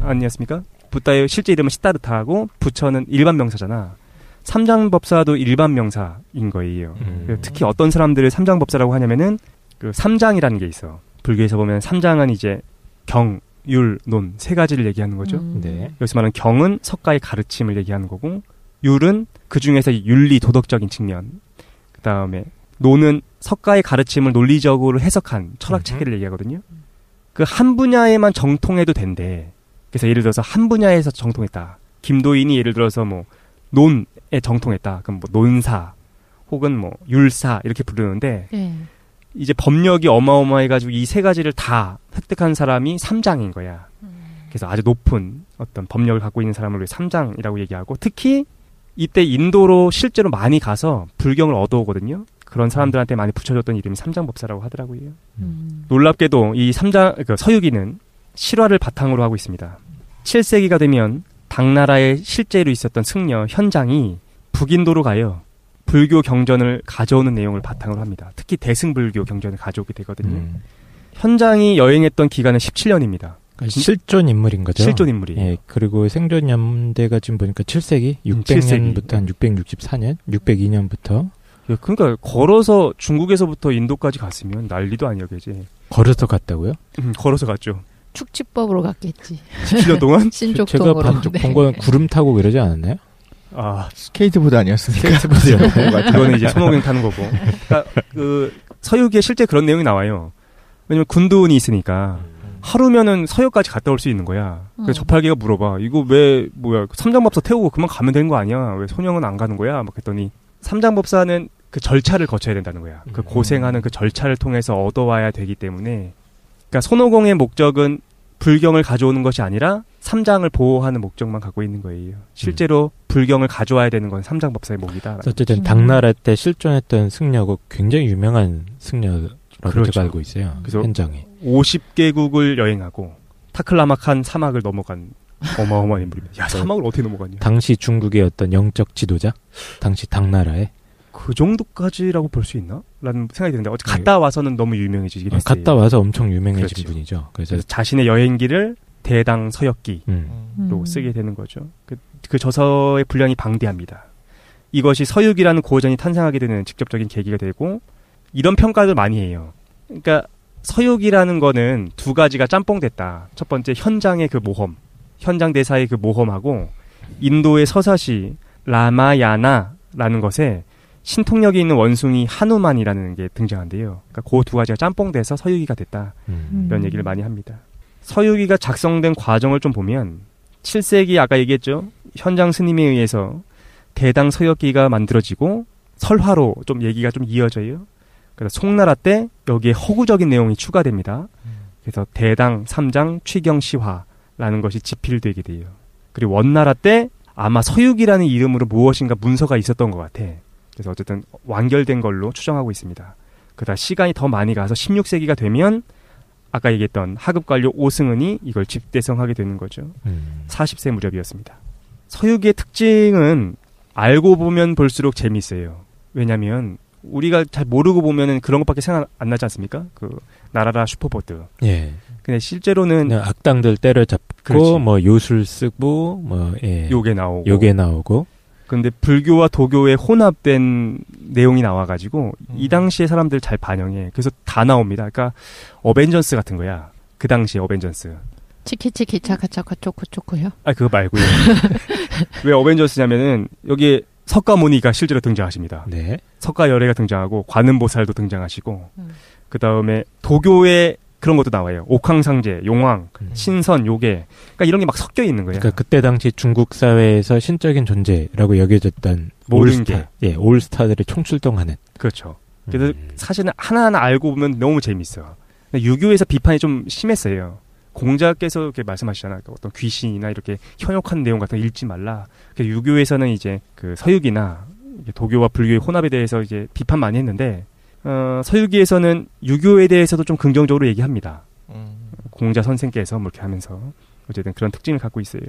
[SPEAKER 5] 아니었습니까? 붓다의 실제 이름은 시다르타하고 부처는 일반 명사잖아. 삼장법사도 일반 명사인 거예요. 특히 어떤 사람들을 삼장법사라고 하냐면은 그 삼장이라는 게 있어. 불교에서 보면 삼장은 이제 경, 율, 논 세 가지를 얘기하는 거죠.
[SPEAKER 7] 네.
[SPEAKER 5] 여기서 말하는 경은 석가의 가르침을 얘기하는 거고 율은 그 중에서 윤리 도덕적인 측면, 그 다음에 논은 석가의 가르침을 논리적으로 해석한 철학 체계를 얘기하거든요. 그 한 분야에만 정통해도 된대. 그래서 예를 들어서 한 분야에서 정통했다. 김도인이 예를 들어서 뭐 논에 정통했다. 그럼 뭐 논사 혹은 뭐 율사 이렇게 부르는데
[SPEAKER 6] 네.
[SPEAKER 5] 이제 법력이 어마어마해가지고 이 세 가지를 다 획득한 사람이 삼장인 거야. 그래서 아주 높은 어떤 법력을 갖고 있는 사람을 삼장이라고 얘기하고 특히 이때 인도로 실제로 많이 가서 불경을 얻어오거든요. 그런 사람들한테 많이 붙여줬던 이름이 삼장법사라고 하더라고요. 놀랍게도 이 서유기는 실화를 바탕으로 하고 있습니다. 7세기가 되면 당나라에 실제로 있었던 승려 현장이 북인도로 가요. 불교 경전을 가져오는 내용을 바탕으로 합니다. 특히 대승불교 경전을 가져오게 되거든요. 현장이 여행했던 기간은 17년입니다.
[SPEAKER 7] 그러니까 실존 인물인 거죠.
[SPEAKER 5] 실존 인물이에요.
[SPEAKER 7] 예, 그리고 생존 연대가 지금 보니까 7세기, 600년부터 한 664년, 602년부터.
[SPEAKER 5] 예, 그러니까 걸어서 중국에서부터 인도까지 갔으면 난리도 아니었겠지.
[SPEAKER 7] 걸어서 갔다고요?
[SPEAKER 5] 걸어서 갔죠.
[SPEAKER 6] 축지법으로 갔겠지.
[SPEAKER 5] 17년 동안?
[SPEAKER 6] 신족동으로.
[SPEAKER 7] 제가 반쪽 본 건 구름 타고 그러지 않았나요?
[SPEAKER 5] 아,
[SPEAKER 4] 스케이트보드 아니었습니까?
[SPEAKER 5] 그거는 이제 손오공 타는 거고. 그러니까 그 서유기에 실제 그런 내용이 나와요. 왜냐면 군도운이 있으니까 하루면은 서유까지 갔다 올 수 있는 거야. 그래서 저팔계가 물어봐. 이거 왜 뭐야 삼장법사 태우고 그만 가면 되는 거 아니야? 왜 손영은 안 가는 거야? 막 했더니 삼장법사는 그 절차를 거쳐야 된다는 거야. 그 고생하는 그 절차를 통해서 얻어와야 되기 때문에. 그러니까 손오공의 목적은 불경을 가져오는 것이 아니라 삼장을 보호하는 목적만 갖고 있는 거예요. 실제로 불경을 가져와야 되는 건 삼장법사의 목이다.
[SPEAKER 7] 어쨌든 당나라 때 실존했던 승려고 굉장히 유명한 승려라고
[SPEAKER 5] 그렇죠.
[SPEAKER 7] 제가 알고 있어요.
[SPEAKER 5] 그래서
[SPEAKER 7] 현장에
[SPEAKER 5] 50개국을 여행하고 타클라마칸 사막을 넘어간 어마어마한 인물입니다. 야, 사막을 어떻게 넘어갔냐.
[SPEAKER 7] 당시 중국의 어떤 영적 지도자? 당시 당나라에?
[SPEAKER 5] 그 정도까지라고 볼 수 있나? 라는 생각이 드는데 어제 갔다 와서는 너무 유명해지긴 했어요.
[SPEAKER 7] 갔다 와서 엄청 유명해진
[SPEAKER 5] 그렇죠.
[SPEAKER 7] 분이죠.
[SPEAKER 5] 그래서 자신의 여행기를 대당 서역기 쓰게 되는 거죠. 그 저서의 분량이 방대합니다. 이것이 서육이라는 고전이 탄생하게 되는 직접적인 계기가 되고 이런 평가를 많이 해요. 그러니까 서육이라는 거는 두 가지가 짬뽕됐다. 첫 번째 현장의 그 모험, 현장 대사의 그 모험하고 인도의 서사시 라마야나라는 것에 신통력이 있는 원숭이 하누만이라는 게 등장한대요. 그러니까 그 두 가지가 짬뽕돼서 서유기가 됐다. 이런 얘기를 많이 합니다. 서유기가 작성된 과정을 좀 보면 7세기 아까 얘기했죠. 현장 스님에 의해서 대당 서역기가 만들어지고 설화로 좀 얘기가 좀 이어져요. 그래서 송나라 때 여기에 허구적인 내용이 추가됩니다. 그래서 대당 3장 취경시화라는 것이 집필되게 돼요. 그리고 원나라 때 아마 서육이라는 이름으로 무엇인가 문서가 있었던 것 같아. 그래서 어쨌든 완결된 걸로 추정하고 있습니다. 그러다 시간이 더 많이 가서 16세기가 되면 아까 얘기했던 하급관료 오승은이 이걸 집대성하게 되는 거죠. 40세 무렵이었습니다. 서유기의 특징은 알고 보면 볼수록 재미있어요. 왜냐하면 우리가 잘 모르고 보면은 그런 것밖에 생각 안 나지 않습니까? 그 나라라 슈퍼보드.
[SPEAKER 7] 예.
[SPEAKER 5] 근데 실제로는
[SPEAKER 7] 악당들 때려잡고
[SPEAKER 5] 그렇지.
[SPEAKER 7] 뭐 요술 쓰고 뭐 예.
[SPEAKER 5] 요게 나오고. 근데 불교와 도교의 혼합된 내용이 나와가지고 이 당시에 사람들 잘 반영해. 그래서 다 나옵니다. 그러니까 어벤져스 같은 거야. 그 당시에 어벤져스.
[SPEAKER 6] 치키치키 차카차카 초코초코요?
[SPEAKER 5] 아 그거 말고요. 왜 어벤져스냐면은 여기에 석가모니가 실제로 등장하십니다.
[SPEAKER 7] 네.
[SPEAKER 5] 석가열애가 등장하고 관음보살도 등장하시고 그 다음에 도교의 그런 것도 나와요. 옥황상제, 용왕, 신선, 요괴. 그러니까 이런 게 막 섞여 있는 거예요.
[SPEAKER 7] 그러니까 그때 당시 중국 사회에서 신적인 존재라고 여겨졌던
[SPEAKER 5] 모든 게.
[SPEAKER 7] 예, 올스타들이 총출동하는.
[SPEAKER 5] 그렇죠. 그래서 사실은 하나하나 알고 보면 너무 재밌어. 유교에서 비판이 좀 심했어요. 공자께서 이렇게 말씀하시잖아요. 그러니까 어떤 귀신이나 이렇게 현혹한 내용 같은 거 읽지 말라. 그래서 유교에서는 이제 그 서유기나 도교와 불교의 혼합에 대해서 이제 비판 많이 했는데 서유기에서는 유교에 대해서도 좀 긍정적으로 얘기합니다. 공자 선생께서 뭐 이렇게 하면서 어쨌든 그런 특징을 갖고 있어요.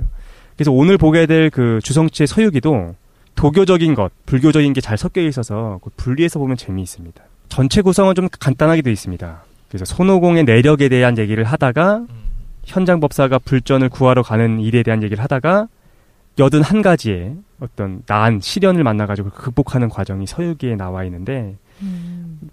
[SPEAKER 5] 그래서 오늘 보게 될 그 주성치의 서유기도 도교적인 것, 불교적인 게 잘 섞여 있어서 분리해서 보면 재미있습니다. 전체 구성은 좀 간단하게 되어 있습니다. 그래서 손오공의 내력에 대한 얘기를 하다가 현장 법사가 불전을 구하러 가는 일에 대한 얘기를 하다가 81가지의 어떤 난, 시련을 만나가지고 극복하는 과정이 서유기에 나와 있는데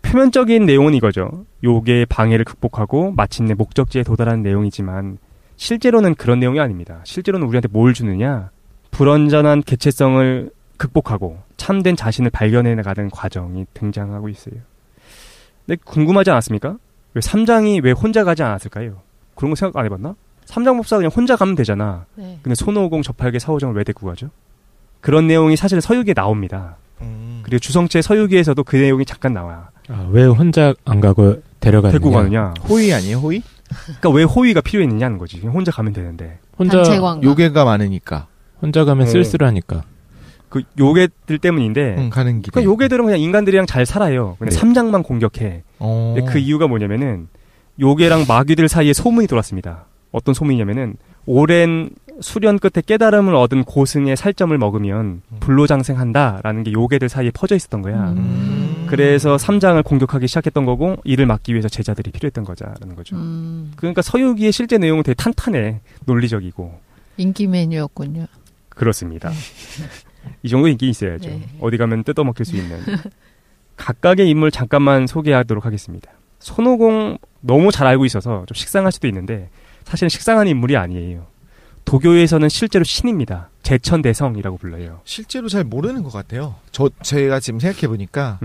[SPEAKER 5] 표면적인 내용은 이거죠. 요괴의 방해를 극복하고 마침내 목적지에 도달하는 내용이지만 실제로는 그런 내용이 아닙니다. 실제로는 우리한테 뭘 주느냐? 불완전한 개체성을 극복하고 참된 자신을 발견해 나가는 과정이 등장하고 있어요. 근데 궁금하지 않았습니까? 왜 삼장이 왜 혼자 가지 않았을까요? 그런 거 생각 안 해봤나? 삼장법사 그냥 혼자 가면 되잖아.
[SPEAKER 6] 네. 근데
[SPEAKER 5] 손오공 저팔계 사오정을 왜 데리고 가죠? 그런 내용이 사실 서유기에 나옵니다. 그리고 주성치의 서유기에서도 그 내용이 잠깐 나와요.
[SPEAKER 7] 왜 혼자 안 가고 데려가느냐?
[SPEAKER 5] 데리고 가느냐?
[SPEAKER 4] 호의 아니에요, 호의?
[SPEAKER 5] 그러니까 왜 호의가 필요했느냐는 거지. 그냥 혼자 가면 되는데.
[SPEAKER 7] 혼자
[SPEAKER 4] 요괴가 많으니까.
[SPEAKER 7] 혼자 가면 쓸쓸하니까.
[SPEAKER 5] 그 요괴들 때문인데.
[SPEAKER 4] 가는 길에.
[SPEAKER 5] 그러니까 요괴들은 그냥 인간들이랑 잘 살아요. 근데
[SPEAKER 7] 네.
[SPEAKER 5] 삼장만 공격해. 근데 그 이유가 뭐냐면은 요괴랑 마귀들 사이에 소문이 돌았습니다. 어떤 소문이냐면은 오랜 수련 끝에 깨달음을 얻은 고승의 살점을 먹으면 불로장생한다라는 게 요괴들 사이에 퍼져 있었던 거야. 그래서 삼장을 공격하기 시작했던 거고 이를 막기 위해서 제자들이 필요했던 거자라는 거죠. 그러니까 서유기의 실제 내용은 되게 탄탄해. 논리적이고.
[SPEAKER 6] 인기 메뉴였군요.
[SPEAKER 5] 그렇습니다. 이 정도 인기 있어야죠.
[SPEAKER 6] 네.
[SPEAKER 5] 어디 가면 뜯어먹힐 수 있는. 각각의 인물 잠깐만 소개하도록 하겠습니다. 손오공 너무 잘 알고 있어서 좀 식상할 수도 있는데 사실은 식상한 인물이 아니에요. 도교에서는 실제로 신입니다. 제천대성이라고 불러요.
[SPEAKER 4] 실제로 잘 모르는 것 같아요. 제가 지금 생각해보니까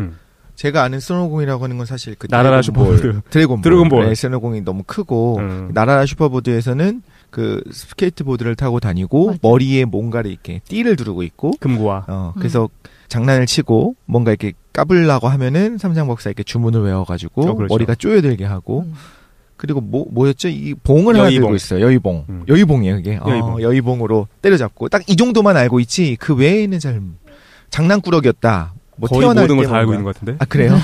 [SPEAKER 4] 제가 아는 손오공이라고 하는 건 사실 그
[SPEAKER 5] 나라라 슈퍼보드.
[SPEAKER 4] 드래곤볼. 네, 손오공이 너무 크고 나라라 슈퍼보드에서는 그 스케이트보드를 타고 다니고
[SPEAKER 6] 맞아.
[SPEAKER 4] 머리에 뭔가를 이렇게 띠를 두르고 있고
[SPEAKER 5] 금고와
[SPEAKER 4] 그래서 장난을 치고 뭔가 이렇게 까불라고 하면은 삼장법사 이렇게 주문을 외워가지고
[SPEAKER 5] 그렇죠.
[SPEAKER 4] 머리가 쪼여들게 하고 그리고 뭐였죠? 이 봉을 하나 들고 있어요. 여의봉. 여의봉이에요, 그게. 여의봉으로 때려잡고 딱 이 정도만 알고 있지 그 외에는 잘 장난꾸러기였다. 뭐
[SPEAKER 5] 거의
[SPEAKER 4] 태어날
[SPEAKER 5] 모든 걸
[SPEAKER 4] 때
[SPEAKER 5] 다 알고
[SPEAKER 4] 뭔가.
[SPEAKER 5] 있는 것 같은데?
[SPEAKER 4] 아 그래요?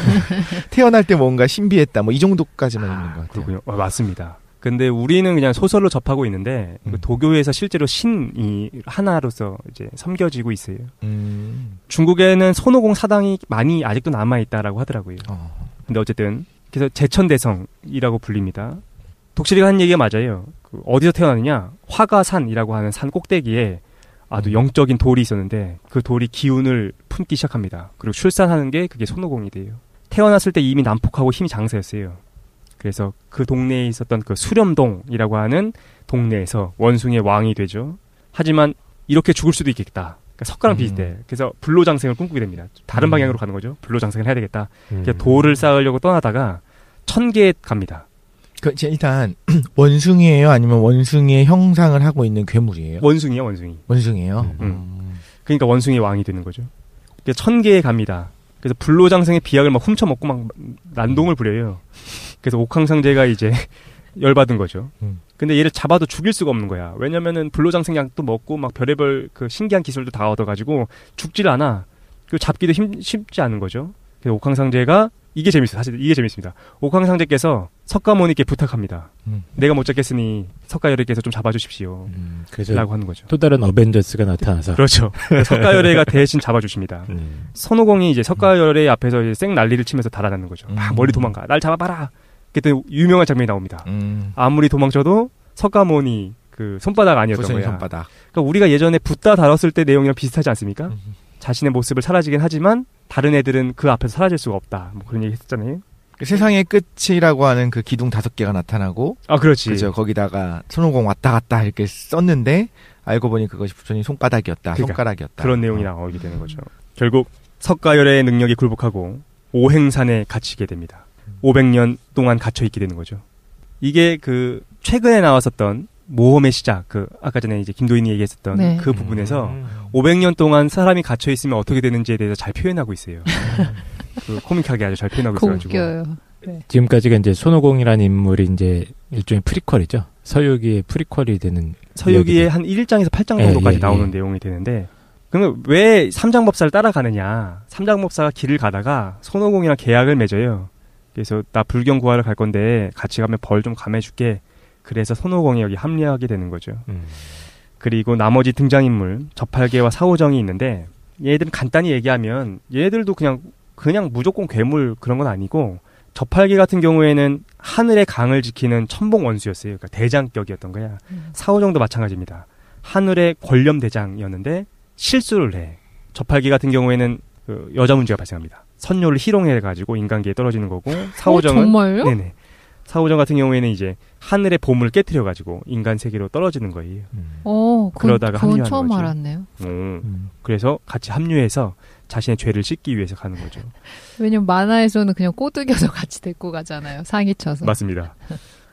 [SPEAKER 4] 태어날 때 뭔가 신비했다. 뭐 이 정도까지만 있는 것 같아요.
[SPEAKER 5] 그렇군요. 맞습니다. 근데 우리는 그냥 소설로 접하고 있는데 도교에서 실제로 신이 하나로서 이제 섬겨지고 있어요. 중국에는 손오공 사당이 많이 아직도 남아 있다라고 하더라고요. 근데 어쨌든 그래서 제천대성이라고 불립니다. 독실이가 한 얘기가 맞아요. 그 어디서 태어나느냐? 화가산이라고 하는 산 꼭대기에 아주 영적인 돌이 있었는데 그 돌이 기운을 품기 시작합니다. 그리고 출산하는 게 그게 손오공이 돼요. 태어났을 때 이미 난폭하고 힘이 장사였어요. 그래서 그 동네에 있었던 그 수렴동이라고 하는 동네에서 원숭이의 왕이 되죠. 하지만 이렇게 죽을 수도 있겠다. 그러니까 석가랑 비슷해. 그래서 불로장생을 꿈꾸게 됩니다. 다른 방향으로 가는 거죠. 불로장생을 해야 되겠다. 돌을 쌓으려고 떠나다가 천계에 갑니다.
[SPEAKER 8] 그 일단 원숭이예요, 아니면 원숭이의 형상을 하고 있는 괴물이에요?
[SPEAKER 5] 원숭이요, 원숭이.
[SPEAKER 8] 원숭이에요.
[SPEAKER 5] 그러니까 원숭이 왕이 되는 거죠. 그래서 천계에 갑니다. 그래서 불로장생의 비약을 막 훔쳐먹고 막 난동을 부려요. 그래서 옥황상제가 이제 열받은 거죠. 근데 얘를 잡아도 죽일 수가 없는 거야. 왜냐면은 불로장생 약도 먹고 막 별의별 그 신기한 기술도 다 얻어가지고 죽질 않아. 그리고 잡기도 쉽지 않은 거죠. 그래서 옥황상제가 이게 재밌어요. 사실 이게 재밌습니다. 옥황상제께서 석가모니께 부탁합니다. 내가 못 잡겠으니 석가열애께서 좀 잡아주십시오. 라고 하는 거죠.
[SPEAKER 7] 또 다른 어벤져스가 나타나서.
[SPEAKER 5] 그렇죠. 석가열애가 대신 잡아주십니다. 손오공이 이제 석가열애 앞에서 이제 생 난리를 치면서 달아나는 거죠. 막 멀리 도망가. 날 잡아봐라. 그때 유명한 장면이 나옵니다. 아무리 도망쳐도 석가모니 그 손바닥 아니었던 거야.
[SPEAKER 8] 손바닥.
[SPEAKER 5] 그러니까 우리가 예전에 붓다 다뤘을 때 내용이랑 비슷하지 않습니까? 자신의 모습을 사라지긴 하지만 다른 애들은 그 앞에서 사라질 수가 없다. 뭐 그런 얘기 했었잖아요.
[SPEAKER 8] 세상의 끝이라고 하는 그 기둥 5개가 나타나고.
[SPEAKER 5] 아, 그렇지.
[SPEAKER 8] 그죠. 거기다가 손오공 왔다 갔다 이렇게 썼는데 알고 보니 그것이 부처님 손바닥이었다. 그러니까 손가락이었다.
[SPEAKER 5] 그런 내용이 나오게 되는 거죠. 결국 석가열애의 능력이 굴복하고 오행산에 갇히게 됩니다. 500년 동안 갇혀 있게 되는 거죠. 이게 그 최근에 나왔었던 모험의 시작, 그 아까 전에 이제 김도인이 얘기했었던
[SPEAKER 6] 네.
[SPEAKER 5] 그 부분에서 500년 동안 사람이 갇혀 있으면 어떻게 되는지에 대해서 잘 표현하고 있어요. 그 코믹하게 아주 잘 표현하고 있어가지고.
[SPEAKER 6] 웃겨요. 네.
[SPEAKER 7] 지금까지가 이제 손오공이라는 인물이 이제 일종의 프리퀄이죠. 서유기의 프리퀄이 되는.
[SPEAKER 5] 서유기의 한 1장에서 8장 정도까지 나오는 내용이 되는데, 그러면 왜 삼장법사를 따라가느냐? 삼장법사가 길을 가다가 손오공이랑 계약을 맺어요. 그래서 나 불경 구하러 갈 건데 같이 가면 벌 좀 감해줄게. 그래서 손오공이 여기 합류하게 되는 거죠. 그리고 나머지 등장인물 저팔계와 사오정이 있는데 얘들은 간단히 얘기하면 얘들도 그냥 무조건 괴물 그런 건 아니고 저팔계 같은 경우에는 하늘의 강을 지키는 천봉 원수였어요. 그러니까 대장격이었던 거야. 사오정도 마찬가지입니다. 하늘의 권렴 대장이었는데 실수를 해. 저팔계 같은 경우에는 그 여자 문제가 발생합니다. 선녀를 희롱해가지고 인간계에 떨어지는 거고 사오정은
[SPEAKER 6] 정말요?
[SPEAKER 5] 네네. 사오정 같은 경우에는 이제 하늘의 보물을 깨트려가지고 인간 세계로 떨어지는 거예요. 그러다가
[SPEAKER 6] 그건
[SPEAKER 5] 합류하는
[SPEAKER 6] 처음
[SPEAKER 5] 거죠.
[SPEAKER 6] 알았네요.
[SPEAKER 5] 그래서 같이 합류해서 자신의 죄를 씻기 위해서 가는 거죠.
[SPEAKER 6] 왜냐면 만화에서는 그냥 꼬드겨서 같이 데리고 가잖아요. 상의 쳐서.
[SPEAKER 5] 맞습니다.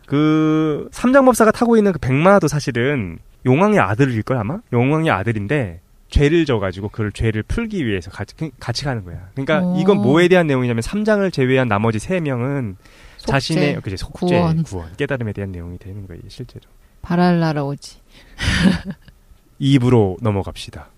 [SPEAKER 5] 그 삼장법사가 타고 있는 그 백마도 사실은 용왕의 아들일 걸 아마? 용왕의 아들인데 죄를 져가지고 그 죄를 풀기 위해서 같이 가는 거야. 그러니까 이건 뭐에 대한 내용이냐면 삼장을 제외한 나머지 3명은 자신의 속죄, 구원, 깨달음에 대한 내용이 되는 거예요, 실제로.
[SPEAKER 6] 바랄 날아오지.
[SPEAKER 5] 2부로 넘어갑시다.